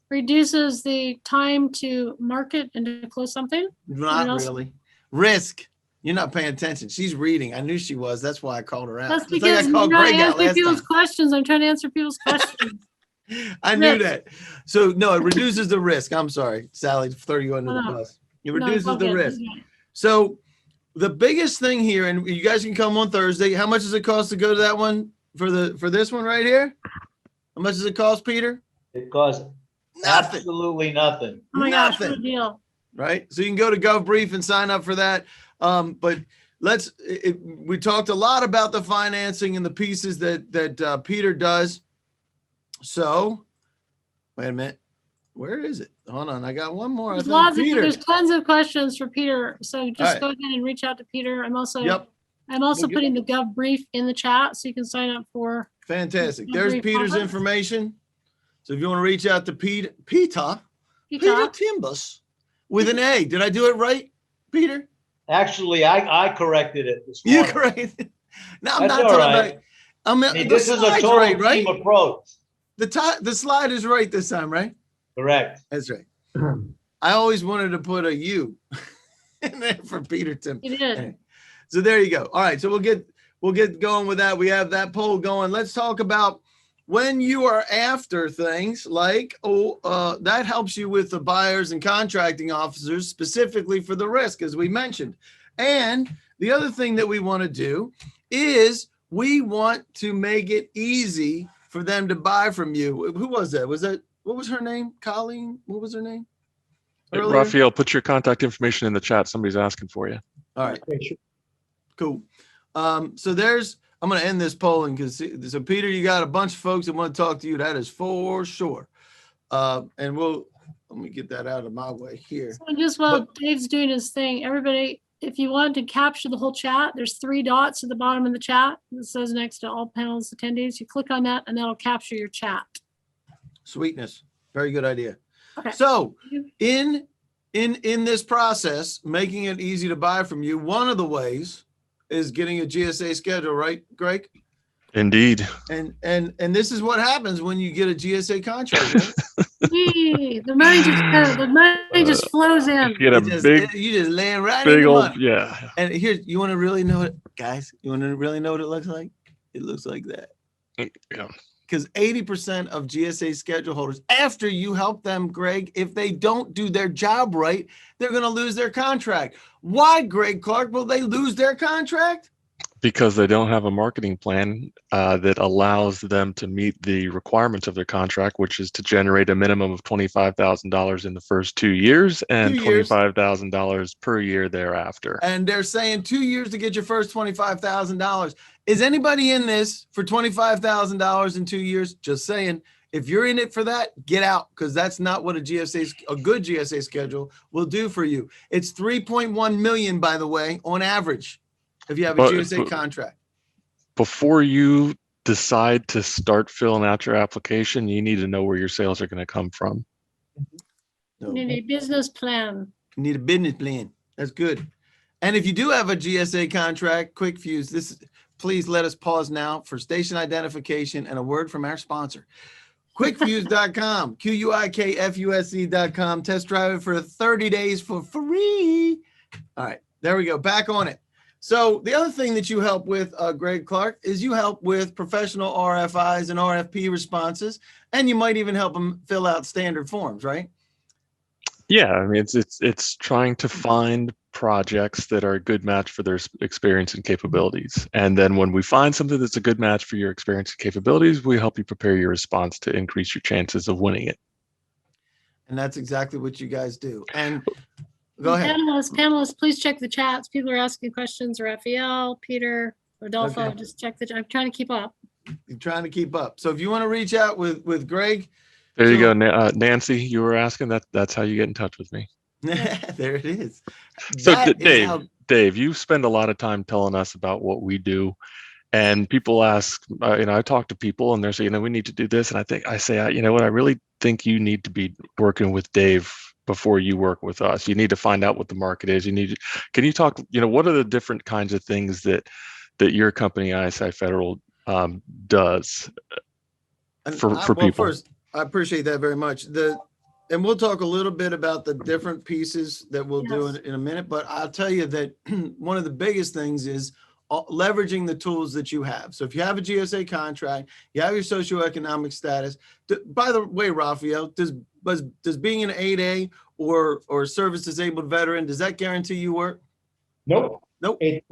Reduces the time to market and to close something. Not else? really. Risk. You're not paying attention. She's reading. I knew she was. That's why I called her out. That's Just like because I you're called not Greg out answering last people's time. questions. I'm trying to answer people's questions. I knew Risk. that. So no, it reduces the risk. I'm sorry, Sally, to throw you under the No. bus. It No, it's reduces all the good. risk. So the biggest thing here, and you guys can come on Thursday. How much does it cost to go to that one for this one right here? How much does it cost, Peter? It costs Nothing. absolutely nothing. Oh my gosh, what a Nothing. deal. Right? So you can go to GovBrief and sign up for that. But we talked a lot about the financing and the pieces that Peter does. So wait a minute. Where is it? Hold on. I got one more. I think. Peter. There's tons of questions for Peter. So just right. go ahead and reach out to Peter. I'm also Yep. We'll get- putting the Gov Brief in the chat so you can sign up for. Fantastic. Gov There's Brief Peter's conference. information. So if you want to reach out to Peter Peter. Timbus with an A. Did I do it right, Peter? Actually, I corrected it this You morning. correct. No, I'm That's not all talking right. about. I'm I mean, the this is a slide's total right, right? team approach. The slide is right this time, right? Correct. That's right. I always wanted to put a U in there for Peter Tim. You did. So there you go. All right. So we'll get going with that. We have that poll going. Let's talk about when you are after things like, that helps you with the buyers and contracting officers, specifically for the risk, as we mentioned. And the other thing that we want to do is we want to make it easy for them to buy from you. Who was that? What was her name? Colleen? What was her name? Earlier? Raphael, put your contact information in the chat. Somebody's asking for you. All right. Cool. So I'm going to end this polling because so Peter, you got a bunch of folks that want to talk to you. That is for sure. And let me get that out of my way here. So just while Dave's doing his thing, everybody, if you want to capture the whole chat, there's 3 dots at the bottom of the chat. It says next to all panels attendees. You click on that and that'll capture your chat. Sweetness. Very good idea. Okay. So in this process, making it easy to buy from you, one of the ways is getting a GSA schedule, right, Greg? Indeed. And this is what happens when you get a GSA contract. Right? Yee, the money just flows in. Get a you just land right in big the old, money. yeah. And here, you want to really know it, guys? You want to really know what it looks like? It looks like that. Yeah. Because 80% of GSA schedule holders, after you help them, Greg, if they don't do their job right, they're going to lose their contract. Why, Greg Clark, will they lose their contract? Because they don't have a marketing plan that allows them to meet the requirements of their contract, which is to generate a minimum of $25,000 in the first 2 years and 2 years. $25,000 per year thereafter. And they're saying 2 years to get your first $25,000. Is anybody in this for $25,000 in 2 years? Just saying. If you're in it for that, get out, because that's not what a good GSA schedule will do for you. It's 3.1 million, by the way, on average, if you have a GSA contract. Before you decide to start filling out your application, you need to know where your sales are going to come from. So, You need a business plan. you need a business plan. That's good. And if you do have a GSA contract, quick fuse, please let us pause now for station identification and a word from our sponsor. Quickfuse.com, QUIKFUSE.com. Test drive it for 30 days for free. All right, there we go. Back on it. So the other thing that you help with, Greg Clark, is you help with professional RFIs and RFP responses, and you might even help them fill out standard forms, right? Yeah, I mean, it's trying to find projects that are a good match for their experience and capabilities. And then when we find something that's a good match for your experience and capabilities, we help you prepare your response to increase your chances of winning it. And that's exactly what you guys do. And go ahead. Panelists, please check the chats. People are asking questions. Raphael, Peter, Rodolfo, Okay. just check I'm trying to keep up. You're trying to keep up. So if you want to reach out with Greg, There you So- go, Nancy. You were asking that's how you get in touch with me. there it is. So That is Dave, how- Dave, you spend a lot of time telling us about what we do, and people ask. I talk to people, and they're saying, we need to do this, and I say, you know what? I really think you need to be working with Dave before you work with us. You need to find out what the market is. Can you talk? What are the different kinds of things that that your company, ISI Federal, does. And For well, people. first, I appreciate that very much. And we'll talk a little bit about the different pieces that we'll do in a minute, but I'll tell you that one of the biggest things is leveraging the tools that you have. So if you have a GSA contract, you have your socioeconomic status. By the way, Raphael, does being an 8A or service disabled veteran, does that guarantee you work? Nope. Nope. It's,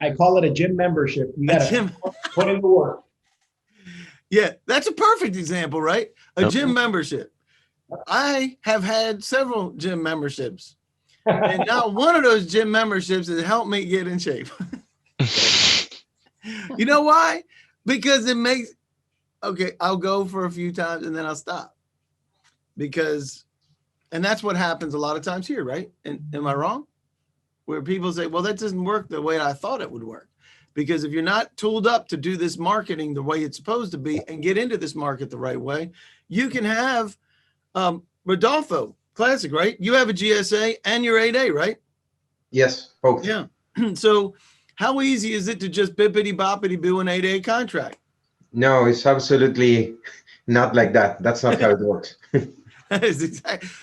I call it a gym membership. You A gotta gym. put in the work. Yeah, that's a perfect example, right? A Yep. gym membership. I have had several gym memberships, and now one of those gym memberships has helped me get in shape. You know why? Because it makes, okay, I'll go for a few times and then I'll stop. And that's what happens a lot of times here, right? And am I wrong? Where people say, well, that doesn't work the way I thought it would work. Because if you're not tooled up to do this marketing the way it's supposed to be and get into this market the right way, you can have Rodolfo, classic, right? You have a GSA and your 8A, right? Yes, both. Yeah. So how easy is it to just bippity boppity do an 8A contract? No, it's absolutely not like that. That's not how it works.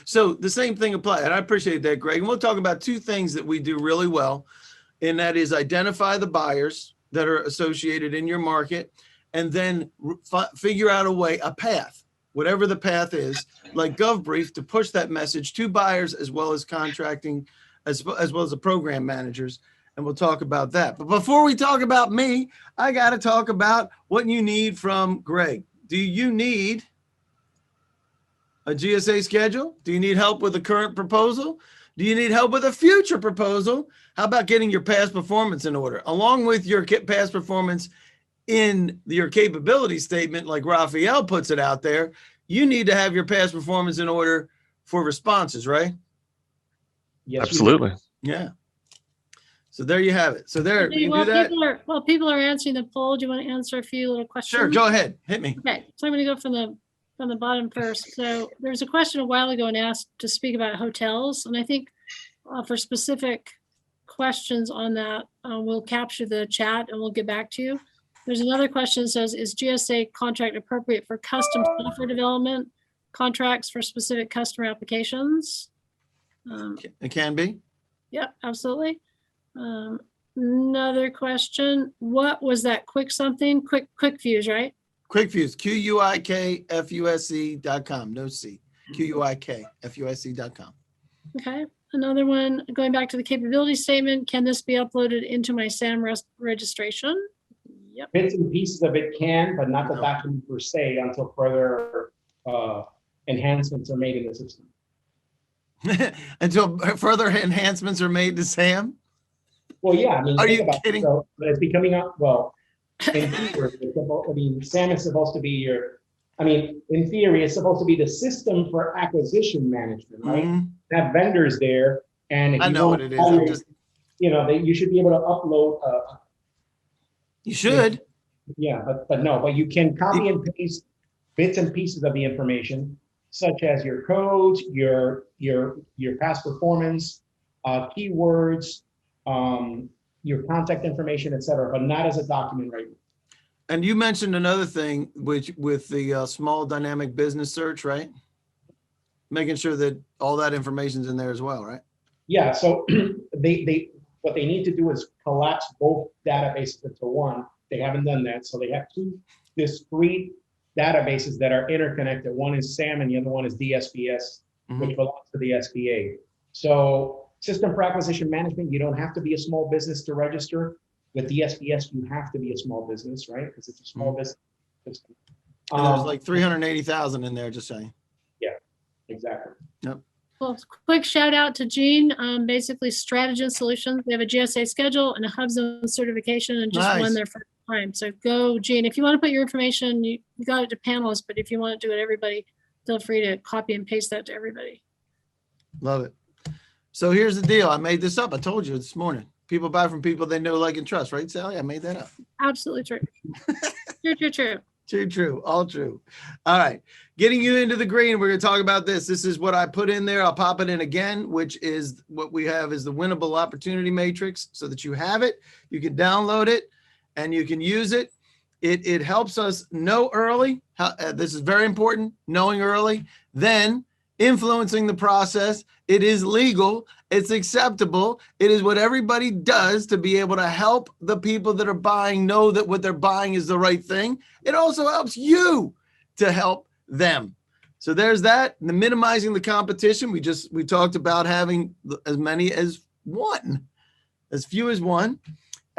So the same thing applies. And I appreciate that, Greg. And we'll talk about two things that we do really well. And that is identify the buyers that are associated in your market, and then figure out a path, whatever the path is, like GovBrief, to push that message to buyers as well as contracting, as well as the program managers. And we'll talk about that. But before we talk about me, I got to talk about what you need from Greg. Do you need a GSA schedule? Do you need help with a current proposal? Do you need help with a future proposal? How about getting your past performance in order? Along with your past performance in your capability statement, like Raphael puts it out there, you need to have your past performance in order for responses, right? Yes, we do. Absolutely. Yeah. So there you have it. So there, you Well, can do that. people are answering the poll. Do you want to answer a few little questions? Sure, go ahead. Hit me. Okay, so I'm going to go from the bottom first. So there's a question a while ago and asked to speak about hotels. And I think for specific questions on that, we'll capture the chat and we'll get back to you. There's another question that says, is GSA contract appropriate for custom software development contracts for specific customer applications? It can be. Yep, absolutely. Another question, what was that quick something? Quick Fuse, right? Quick Fuse, QUIKFUSE.com, no C, QUIKFUSE.com. Okay, another one, going back to the capability statement, can this be uploaded into my SAM registration? Yep, Bits and pieces of it can, but not the No. document per se until further enhancements are made in the system. Until further enhancements are made to SAM? Well, yeah, I mean. Are think you about it. kidding? So, but it's becoming up, well, in theory, SAM is supposed to be in theory, it's supposed to be the system for acquisition management, right? Mhm. Have vendors there, and if I you know don't what it is. follow- I'm just, you should be able to upload, you should. yeah, but you can copy and paste bits and pieces of the information, such as your codes, your past performance, keywords, your contact information, et cetera, but not as a document right now. And you mentioned another thing, which with the small dynamic business search, right? Making sure that all that information's in there as well, right? Yeah, so what they need to do is collapse both databases into one. They haven't done that, so they have two discrete databases that are interconnected. One is SAM and the other one is DSPS, which belongs to the SBA. So system for acquisition management, you don't have to be a small business to register. With DSPS, you have to be a small business, right? Because it's a small business system. And there's like 380,000 in there, just saying. Exactly. Well, quick shout out to Gene, basically Strategy Solutions. They have a GSA schedule and a HubZone certification and just Nice. won their first time. So go, Gene. If you want to put your information, you got it to panelists, but if you want to do it, everybody, feel free to copy and paste that to everybody. Love it. So here's the deal. I made this up. I told you this morning. People buy from people they know, like, and trust, right, Sally? I made that up. Absolutely true. True. True. All true. All right. Getting you into the green, we're going to talk about this. This is what I put in there. I'll pop it in again, which is what we have is the winnable opportunity matrix so that you have it. You can download it and you can use it. It helps us know early. This is very important, knowing early, then influencing the process. It is legal. It's acceptable. It is what everybody does to be able to help the people that are buying know that what they're buying is the right thing. It also helps you to help them. So there's that. The minimizing the competition. We talked about having as many as one, as few as one.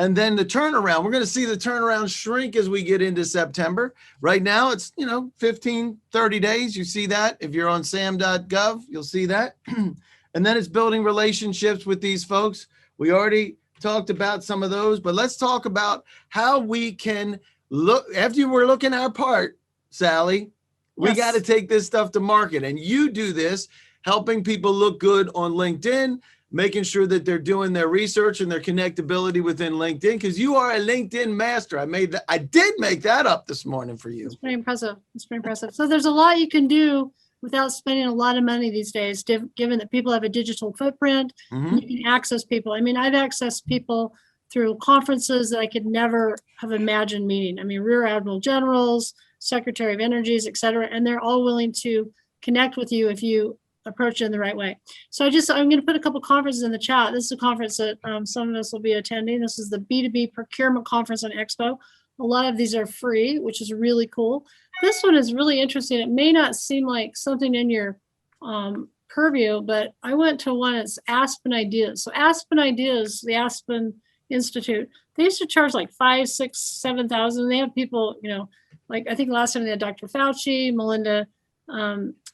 And then the turnaround, we're going to see the turnaround shrink as we get into September. Right now it's, 15, 30 days. You see that. If you're on sam.gov, you'll see that. And then it's building relationships with these folks. We already talked about some of those, but let's talk about how we can look after we're looking our part, Sally. We Yes. got to take this stuff to market. And you do this, helping people look good on LinkedIn, making sure that they're doing their research and their connectability within LinkedIn, because you are a LinkedIn master. I did make that up this morning for you. It's pretty impressive. It's pretty impressive. So there's a lot you can do without spending a lot of money these days, given that people have a digital footprint. Mhm. You can access people. I mean, I've accessed people through conferences that I could never have imagined meeting. I mean, Rear Admiral Generals, Secretary of Energies, et cetera, and they're all willing to connect with you if you approach it in the right way. So I'm going to put a couple conferences in the chat. This is a conference that some of us will be attending. This is the B2B Procurement Conference and Expo. A lot of these are free, which is really cool. This one is really interesting. It may not seem like something in your purview, but I went to one. It's Aspen Ideas. So Aspen Ideas, the Aspen Institute, they used to charge like 5, 6, 7,000. They have people, like I think last time they had Dr. Fauci, Melinda,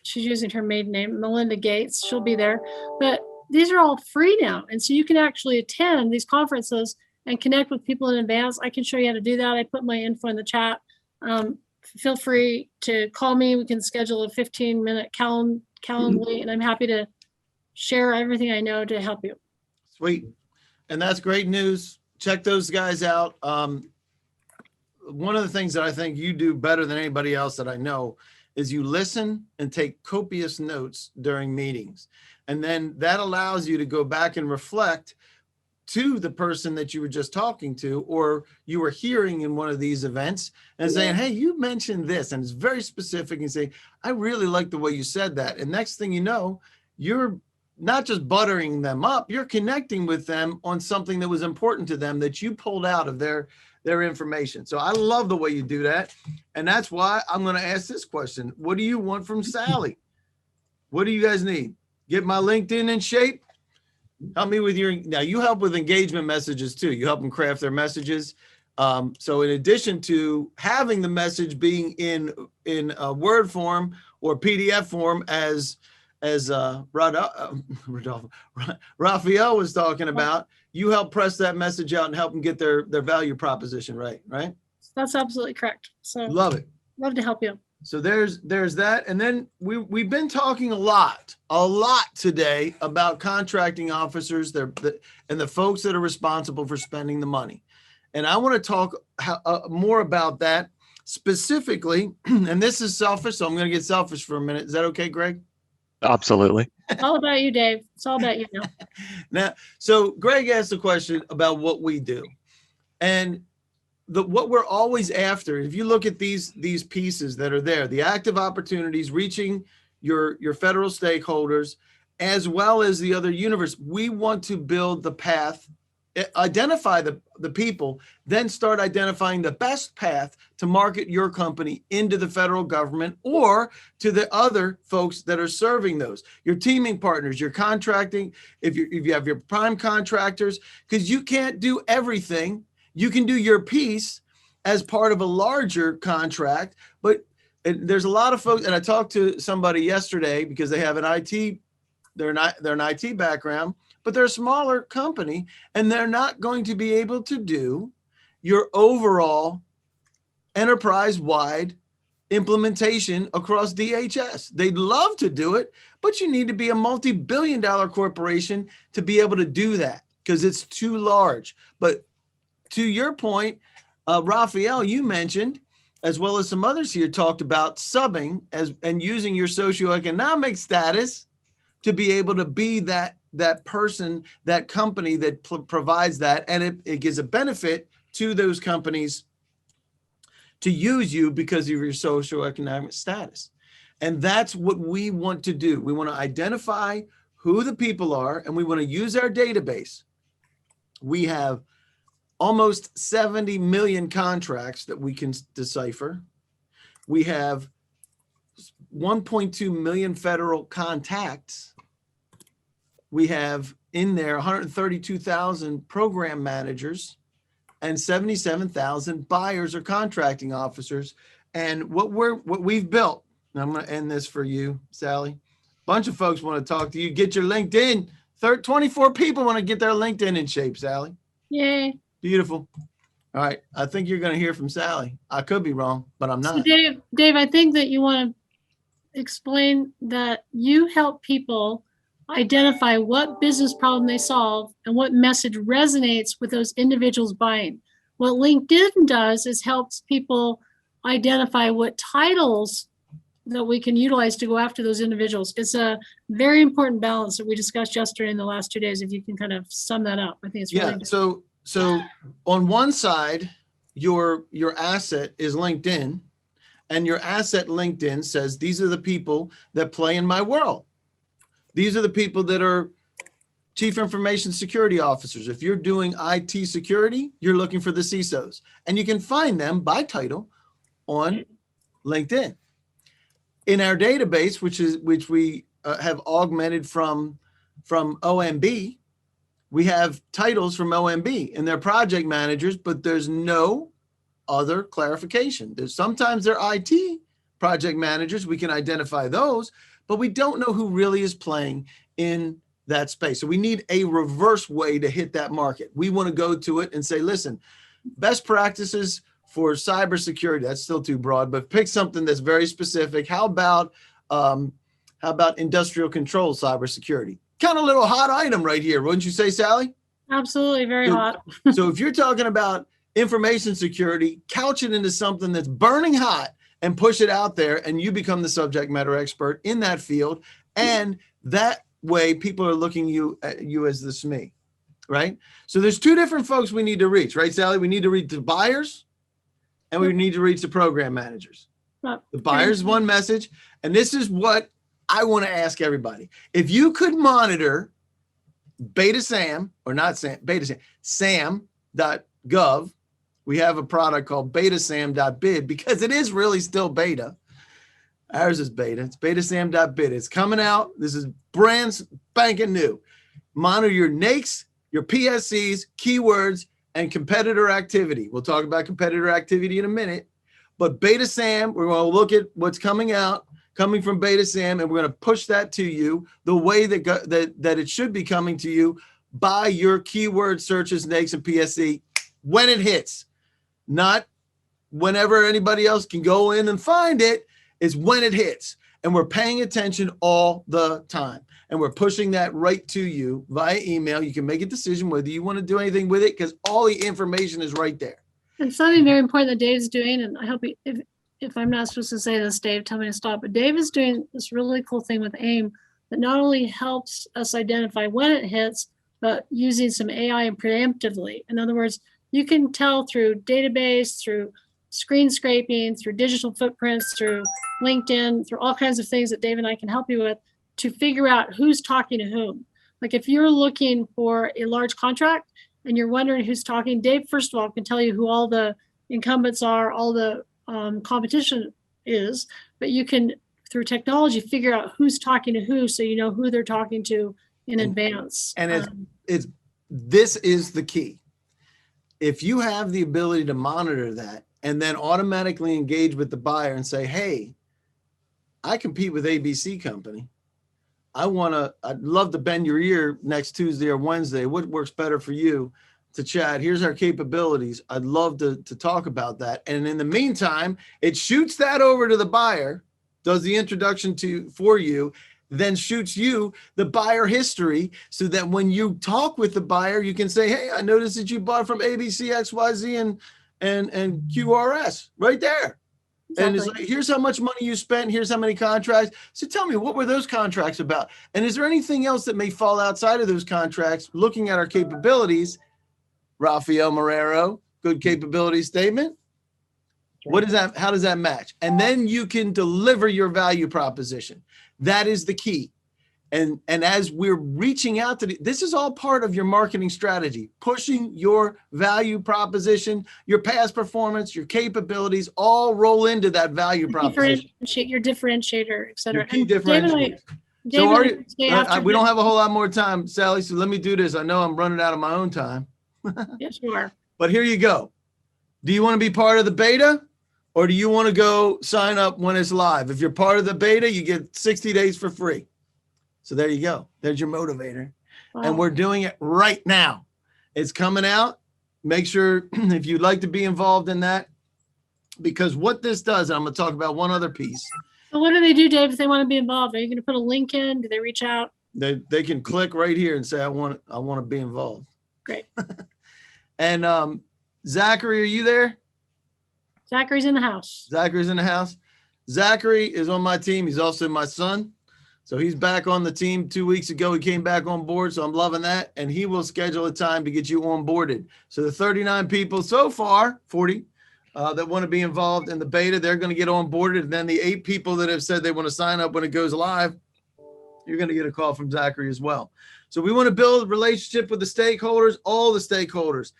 she's using her maiden name, Melinda Gates. She'll be there. But these are all free now. And so you can actually attend these conferences and connect with people in advance. I can show you how to do that. I put my info in the chat. Feel free to call me. We can schedule a 15-minute Calendly, and I'm happy to share everything I know to help you. Sweet. And that's great news. Check those guys out. One of the things that I think you do better than anybody else that I know is you listen and take copious notes during meetings. And then that allows you to go back and reflect to the person that you were just talking to, or you were hearing in one of these events and saying, hey, you mentioned this, and it's very specific, and say, I really like the way you said that. And next thing you know, you're not just buttering them up, you're connecting with them on something that was important to them that you pulled out of their information. So I love the way you do that. And that's why I'm going to ask this question. What do you want from Sally? What do you guys need? Get my LinkedIn in shape? Help me with now you help with engagement messages too. You help them craft their messages. So in addition to having the message being in a Word form or PDF form, as Raphael was talking about, you help press that message out and help them get their value proposition right? That's absolutely correct. So Love it. love to help you. So there's that. And then we've been talking a lot today about contracting officers and the folks that are responsible for spending the money. And I want to talk more about that specifically. And this is selfish, so I'm going to get selfish for a minute. Is that okay, Greg? Absolutely. It's all about you, Dave. It's all about you now. Now, so Greg asked a question about what we do. And what we're always after, if you look at these pieces that are there, the active opportunities, reaching your federal stakeholders, as well as the other universe, we want to build the path, identify the people, then start identifying the best path to market your company into the federal government or to the other folks that are serving those, your teaming partners, your contracting, if you have your prime contractors, because you can't do everything. You can do your piece as part of a larger contract, but there's a lot of folks, and I talked to somebody yesterday because they have they're an IT background, but they're a smaller company and they're not going to be able to do your overall enterprise-wide implementation across DHS. They'd love to do it, but you need to be a multi-billion-dollar corporation to be able to do that because it's too large. But to your point, Raphael, you mentioned, as well as some others here, talked about subbing and using your socioeconomic status to be able to be that person, that company that provides that, and it gives a benefit to those companies to use you because of your socioeconomic status. And that's what we want to do. We want to identify who the people are, and we want to use our database. We have almost 70 million contracts that we can decipher. We have 1.2 million federal contacts. We have in there 132,000 program managers and 77,000 buyers or contracting officers. And what we've built, and I'm going to end this for you, Sally. A bunch of folks want to talk to you. Get your LinkedIn. 24 people want to get their LinkedIn in shape, Sally. Yay. Beautiful. All right. I think you're going to hear from Sally. I could be wrong, but I'm So not. Dave, I think that you want to explain that you help people identify what business problem they solve and what message resonates with those individuals buying. What LinkedIn does is helps people identify what titles that we can utilize to go after those individuals. It's a very important balance that we discussed yesterday in the last 2 days. If you can kind of sum that up, I think it's really Yeah. good. So on one side, your asset is LinkedIn, and your asset LinkedIn says, these are the people that play in my world. These are the people that are chief information security officers. If you're doing IT security, you're looking for the CISOs, and you can find them by title on LinkedIn. In our database, which we have augmented from OMB, we have titles from OMB and they're project managers, but there's no other clarification. Sometimes they're IT project managers. We can identify those, but we don't know who really is playing in that space. So we need a reverse way to hit that market. We want to go to it and say, listen, best practices for cybersecurity, that's still too broad, but pick something that's very specific. How about industrial control cybersecurity? Kind of a little hot item right here, wouldn't you say, Sally? Absolutely, very So- hot. So if you're talking about information security, couch it into something that's burning hot and push it out there, and you become the subject matter expert in that field. And that way people are looking at you as the SME, right? So there's two different folks we need to reach, right, Sally? We need to reach the buyers and we need to reach the program managers. Right. The buyers, one message. And this is what I want to ask everybody. If you could monitor BetaSAM, or not SAM, BetaSAM, SAM.gov, we have a product called betasam.bid because it is really still beta. Ours is beta. It's betasam.bid. It's coming out. This is brand spanking new. Monitor your NAICS, your PSCs, keywords, and competitor activity. We'll talk about competitor activity in a minute. But BetaSam, we're going to look at what's coming out, coming from BetaSam, and we're going to push that to you the way that it should be coming to you by your keyword searches, NAICS, and PSC when it hits. Not whenever anybody else can go in and find it, is when it hits. And we're paying attention all the time. And we're pushing that right to you via email. You can make a decision whether you want to do anything with it because all the information is right there. And something very important that Dave's doing, and I hope if I'm not supposed to say this, Dave, tell me to stop. But Dave is doing this really cool thing with AIM that not only helps us identify when it hits, but using some AI and preemptively. In other words, you can tell through database, through screen scraping, through digital footprints, through LinkedIn, through all kinds of things that Dave and I can help you with to figure out who's talking to whom. Like if you're looking for a large contract and you're wondering who's talking, Dave, first of all, can tell you who all the incumbents are, all the competition is, but you can, through technology, figure out who's talking to who so you know who they're talking to in advance. And this is the key. If you have the ability to monitor that and then automatically engage with the buyer and say, hey, I compete with ABC company. I'd love to bend your ear next Tuesday or Wednesday. What works better for you to chat? Here's our capabilities. I'd love to talk about that. And in the meantime, it shoots that over to the buyer, does the introduction for you, then shoots you the buyer history so that when you talk with the buyer, you can say, hey, I noticed that you bought from ABC, XYZ, and QRS right there. And it's like, here's how much money you spent. Here's how many contracts. So tell me, what were those contracts about? And is there anything else that may fall outside of those contracts? Looking at our capabilities, Rafael Marrero, good capability statement. What is that? How does that match? And then you can deliver your value proposition. That is the key. And as we're reaching out to this is all part of your marketing strategy, pushing your value proposition, your past performance, your capabilities, all roll into that value proposition. Differentiate your differentiator, et cetera. Your key And David, differentiator. David, So are I you, say after we don't this- have a whole lot more time, Sally, so let me do this. I know I'm running out of my own time, Yes, you are. but here you go. Do you want to be part of the beta or do you want to go sign up when it's live? If you're part of the beta, you get 60 days for free. So there you go. There's your motivator. And Wow. we're doing it right now. It's coming out. Make sure if you'd like to be involved in that, because what this does, and I'm going to talk about one other piece. So what do they do, Dave, if they want to be involved? Are you going to put a link in? Do they reach out? They can click right here and say, I want to be involved. Great. And Zachary, are you there? Zachary's in the house. Zachary's in the house. Zachary is on my team. He's also my son. So he's back on the team 2 weeks ago. He came back on board. So I'm loving that. And he will schedule a time to get you onboarded. So the 39 people so far, 40, that want to be involved in the beta, they're going to get onboarded. And then the 8 people that have said they want to sign up when it goes live, you're going to get a call from Zachary as well. So we want to build a relationship with the stakeholders, all the stakeholders.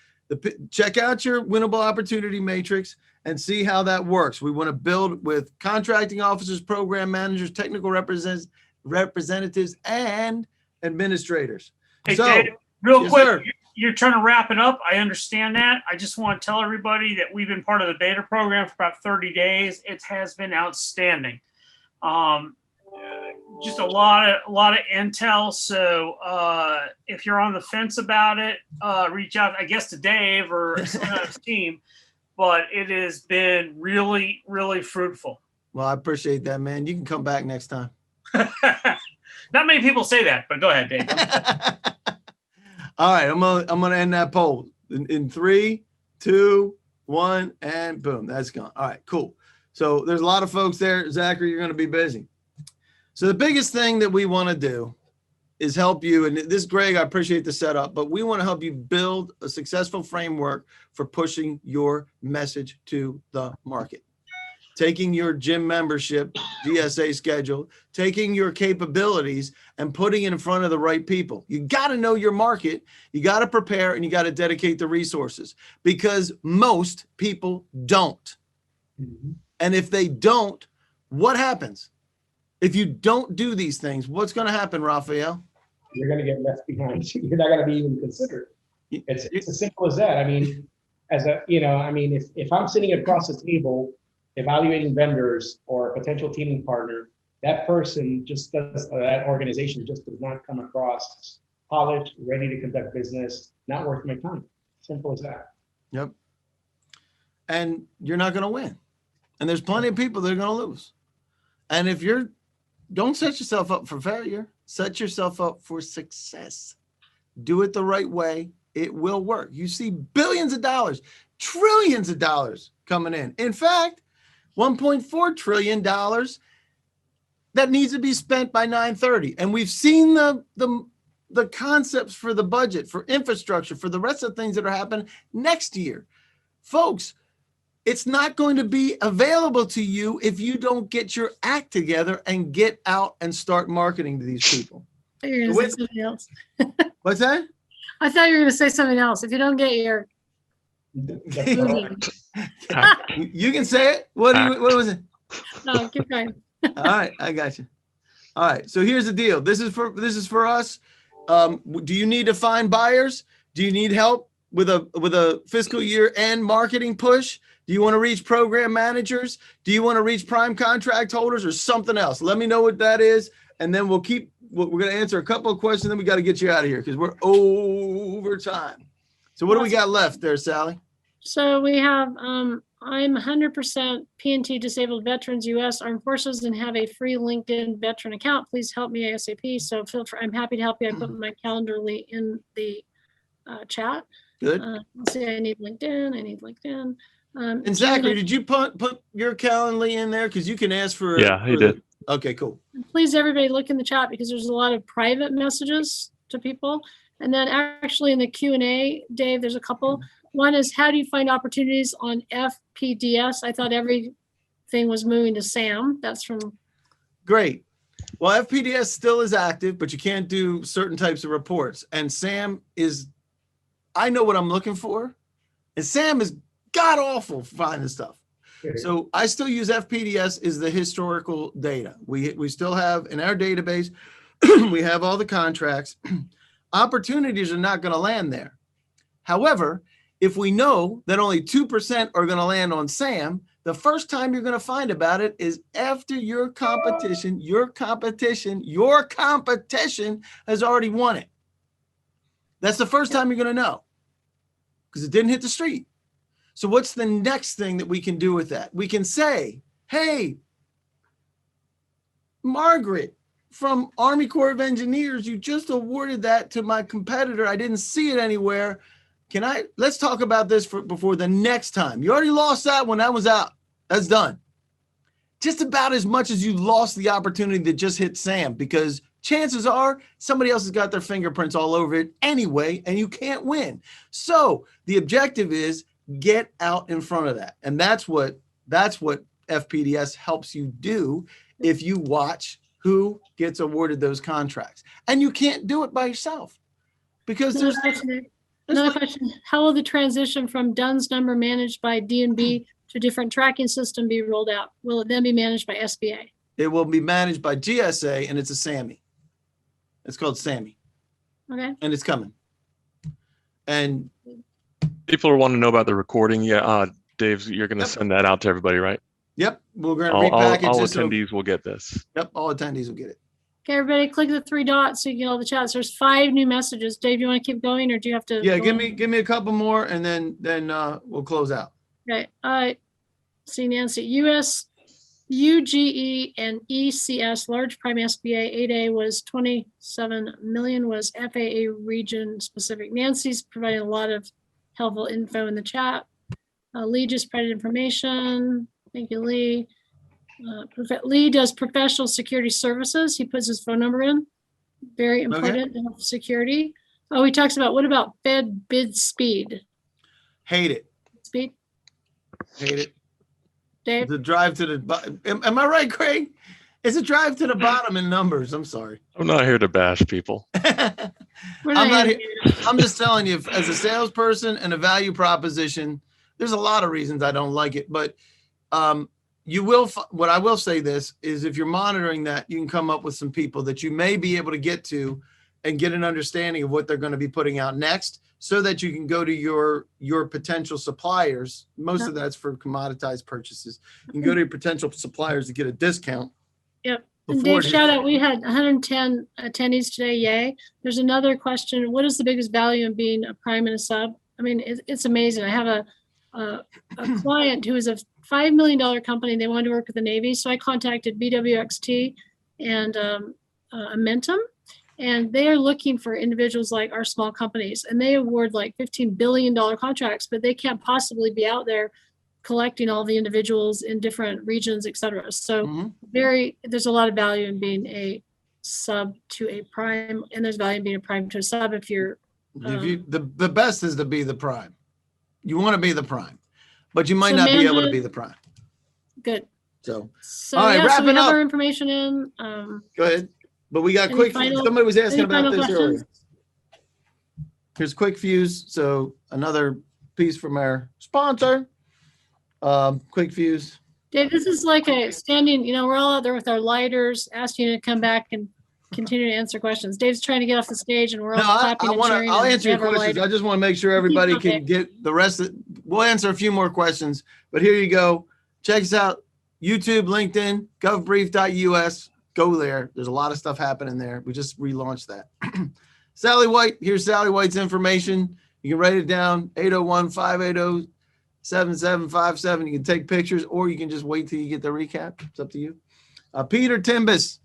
Check out your winnable opportunity matrix and see how that works. We want to build with contracting officers, program managers, technical representatives, and administrators. Hey, So, Dave, real yes, quick, sir. you're trying to wrap it up. I understand that. I just want to tell everybody that we've been part of the beta program for about 30 days. It has been outstanding. Just a lot of intel. So if you're on the fence about it, reach out, I guess, to Dave or someone on his team. But it has been really, really fruitful. Well, I appreciate that, man. You can come back next time. Not many people say that, but go ahead, Dave. All right, I'm gonna end that poll in 3, 2, 1, and boom, that's gone. All right, cool. So there's a lot of folks there. Zachary, you're gonna be busy. So the biggest thing that we want to do is help you. And this, Greg, I appreciate the setup, but we want to help you build a successful framework for pushing your message to the market. Taking your gym membership, GSA schedule, taking your capabilities and putting it in front of the right people. You got to know your market. You got to prepare and you got to dedicate the resources because most people don't. And if they don't, what happens? If you don't do these things, what's going to happen, Raphael? You're going to get left behind. You're not going to be even considered. It's as simple as that. I mean, if I'm sitting across the table evaluating vendors or a potential teaming partner, that person that organization just does not come across polished, ready to conduct business, not worth my time. Simple as that. Yep. And you're not going to win. And there's plenty of people that are going to lose. And if don't set yourself up for failure, set yourself up for success. Do it the right way. It will work. You see billions of dollars, trillions of dollars coming in. In fact, $1.4 trillion that needs to be spent by 9/30. And we've seen the concepts for the budget, for infrastructure, for the rest of the things that are happening next year. Folks, it's not going to be available to you if you don't get your act together and get out and start marketing to these people. I thought you were going to say something else. What's that? I thought you were going to say something else. If you don't get your You can say it. What was it? no, keep going. All right, I got you. All right, so here's the deal. This is for us. Do you need to find buyers? Do you need help with a fiscal year end marketing push? Do you want to reach program managers? Do you want to reach prime contract holders or something else? Let me know what that is, and then we're going to answer a couple of questions. Then we got to get you out of here because we're over time. So what do we got left there, Sally? So we have, I'm 100% PNT Disabled Veterans U.S. Armed Forces and have a free LinkedIn veteran account. Please help me ASAP. So feel free, I'm happy to help you. I put my Calendly in the chat. Good. Let's see, I need LinkedIn. And Zachary, did you put your Calendly in there? Because you can ask for. Yeah, he did. Okay, cool. Please, everybody, look in the chat because there's a lot of private messages to people. And then actually in the Q&A, Dave, there's a couple. One is, how do you find opportunities on FPDS? I thought everything was moving to SAM. That's from, Great. Well, FPDS still is active, but you can't do certain types of reports. And SAM is, I know what I'm looking for. And SAM is god awful for finding stuff. So I still use FPDS as the historical data. We still have in our database, we have all the contracts. Opportunities are not going to land there. However, if we know that only 2% are going to land on SAM, the first time you're going to find about it is after your competition has already won it. That's the first time you're going to know because it didn't hit the street. So what's the next thing that we can do with that? We can say, hey, Margaret from Army Corps of Engineers, you just awarded that to my competitor. I didn't see it anywhere. Let's talk about this before the next time. You already lost that one. That was out. That's done. Just about as much as you lost the opportunity that just hit SAM, because chances are somebody else has got their fingerprints all over it anyway, and you can't win. So the objective is get out in front of that. And that's what FPDS helps you do if you watch who gets awarded those contracts. And you can't do it by yourself because there's another question. How will the transition from DUNS number managed by DNB to a different tracking system be rolled out? Will it then be managed by SBA? It will be managed by GSA, and it's a SAMI. It's called SAMI. Okay. And it's coming. And People are wanting to know about the recording. Yeah, Dave, you're going to send that out to everybody, right? yep, we're going to All repackage this. attendees will get this. Yep, all attendees will get it. Okay, everybody click the 3 dots so you get all the chats. There's 5 new messages. Dave, you want to keep going or do you have to? Yeah, go give on? me a couple more, and then we'll close out. Okay. See Nancy, US, UGE and ECS, large prime SBA 8A was 27 million, was FAA region specific. Nancy's providing a lot of helpful info in the chat. Lee just provided information. Thank you, Lee. Lee does professional security services. He puts his phone number in. Very important to have security. Oh, he talks about, what about Fed bid speed? Hate it. Speed, Hate it. Dave? The drive to the bottom. Am I right, Craig? It's a drive to the bottom in numbers. I'm sorry. I'm not here to bash people. We're I'm not here. I'm just telling you, as a salesperson and a value proposition, there's a lot of reasons I don't like it, but what I will say this is, if you're monitoring that, you can come up with some people that you may be able to get to and get an understanding of what they're going to be putting out next, so that you can go to your potential suppliers. Most of that's for commoditized purchases. You can go to your potential suppliers to get a discount. Yep. And before Dave, it shout hits. out, we had 110 attendees today, yay. There's another question. What is the biggest value in being a prime and a sub? I mean, it's amazing. I have a client who is a $5 million company. They wanted to work with the Navy. So I contacted BWXT and Amentum, and they are looking for individuals like our small companies, and they award like $15 billion contracts, but they can't possibly be out there collecting all the individuals in different regions, et cetera. So Mhm. there's a lot of value in being a sub to a prime, and there's value in being a prime to a sub if you're The best is to be the prime. You want to be the prime, but you might So not be able to Amanda- be the prime. good. So So All right, yeah, so we wrapping have up. our information in. go ahead. But we got Any quick. final- Somebody was asking any about final this earlier. questions? Here's Quick Fuse. So another piece from our sponsor, Quick Fuse. Dave, this is like a standing, we're all out there with our lighters, asking you to come back and continue to answer questions. Dave's trying to get off the stage and we're all No, clapping and cheering. I'll and answer we your have our questions. lighter. I just want to make sure everybody Okay. can get the rest of, we'll answer a few more questions, but here you go. Check us out. YouTube, LinkedIn, govbrief.us. Go there. There's a lot of stuff happening there. We just relaunched that. Sally White, here's Sally White's information. You can write it down, 801-580-7757. You can take pictures, or you can just wait till you get the recap. It's up to you. Peter Timbus,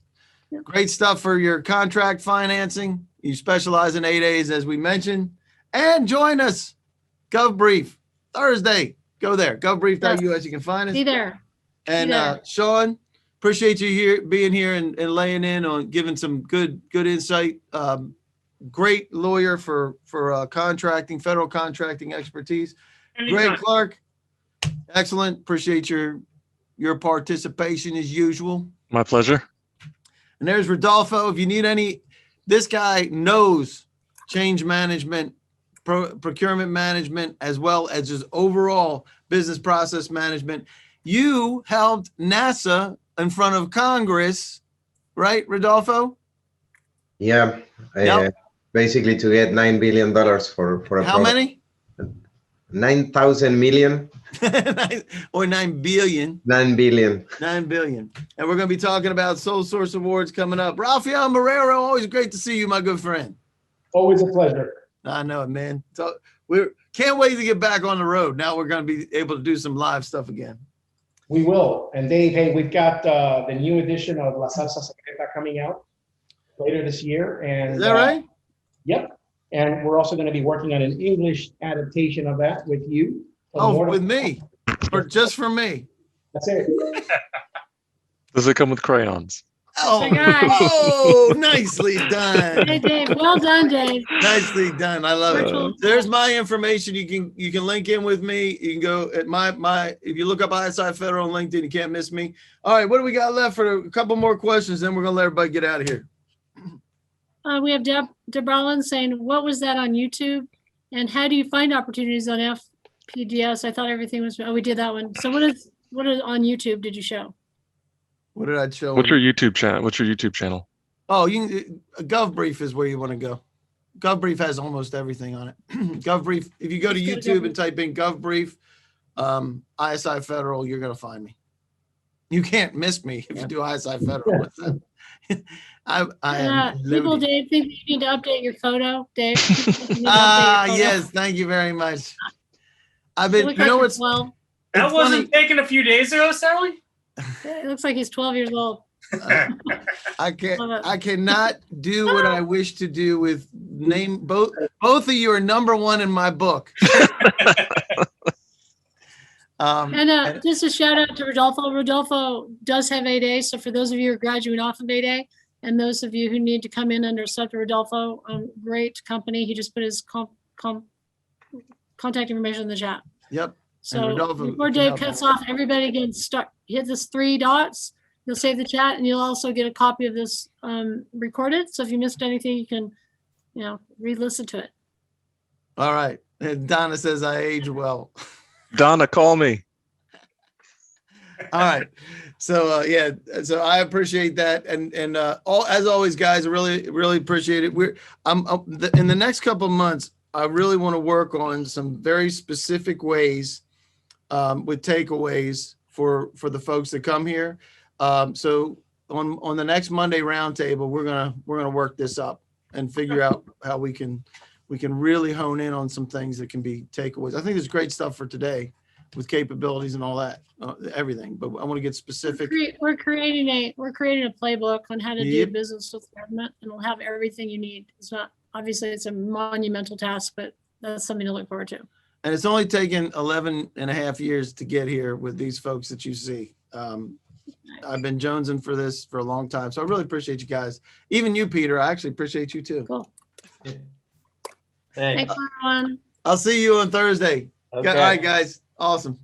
great stuff for your contract financing. You specialize in 8As, as we mentioned. And join us, GovBrief, Thursday. Go there, govbrief.us. You can find us. Be there. And there. Sean, appreciate you being here and laying in on giving some good insight. great lawyer for contracting, federal contracting expertise. Greg Anytime. Clark, excellent. Appreciate your participation as usual. My pleasure. And there's Rodolfo. If you need any, this guy knows change management, procurement management, as well as just overall business process management. You helped NASA in front of Congress, right, Rodolfo? Yeah, Yep. basically to get $9 billion for a How product. many? 9,000 million, Or 9 billion. 9 billion. 9 billion. And we're going to be talking about Sole Source Awards coming up. Rafael Marrero, always great to see you, my good friend. Always a pleasure. I know it, man. So we can't wait to get back on the road. Now we're going to be able to do some live stuff again. We will. And Dave, hey, we've got the new edition of La Salsa Secreta coming out later this year. And Is that right? Yep. And we're also going to be working on an English adaptation of that with you. Oh, More- with me, or just for me. That's it. Does it come with crayons? Oh, my God. oh, nicely Hey, done. Dave, well done, Dave. Nicely done. I love it. Virtual- There's my information. You can link in with me. You can go at my if you look up ISI Federal on LinkedIn, you can't miss me. All right, what do we got left for a couple more questions? Then we're gonna let everybody get out of here. We have Deb Rollins saying, what was that on YouTube? And how do you find opportunities on FPGS? I thought everything was, oh, we did that one. So what is on YouTube did you show? What did I show? What's your YouTube channel? What's your YouTube channel? Oh, GovBrief is where you want to go. GovBrief has almost everything on it. GovBrief, if you go to Just go to YouTube and type in GovBrief, ISI Federal, you're going to find me. You can't miss me if you do ISI Federal. What's that? I am People, loaded. Dave, think you need to update your photo, Dave. People think you need to update your photo. Yes, thank you very much. I've You been, look you like know you're what's 12. That it's wasn't taken a few days ago, Sally? It looks like he's 12 years old. I Love it. I cannot do what I wish to do with name both of you are number one in my book. And just a shout out to Rodolfo. Rodolfo does have 8A. So for those of you who are graduating off of 8A and those of you who need to come in under Sub Rodolfo, great company. He just put his contact information in the chat. Yep. So Rodolfo before can Dave help cuts out. off, everybody can start, hit this 3 dots. You'll save the chat and you'll also get a copy of this recorded. So if you missed anything, you can, re-listen to it. All right. And Donna says I age well. Donna, call me. All right. So yeah, so I appreciate that, and all as always, guys, I really appreciate it. In the next couple of months, I really want to work on some very specific ways with takeaways for the folks that come here. So on the next Monday roundtable, we're gonna work this up and figure out how we can really hone in on some things that can be takeaways. I think there's great stuff for today with capabilities and all that, everything. But I want to get specific. We're creating a playbook on how to do Yep. business with government, and we'll have everything you need. It's not, obviously it's a monumental task, but that's something to look forward to. And it's only taken 11 and a half years to get here with these folks that you see. I've been jonesing for this for a long time. So I really appreciate you guys. Even you, Peter, I actually appreciate you too. Cool. Thanks. Thanks, everyone. I'll see you on Thursday. Okay. All right, guys. Awesome.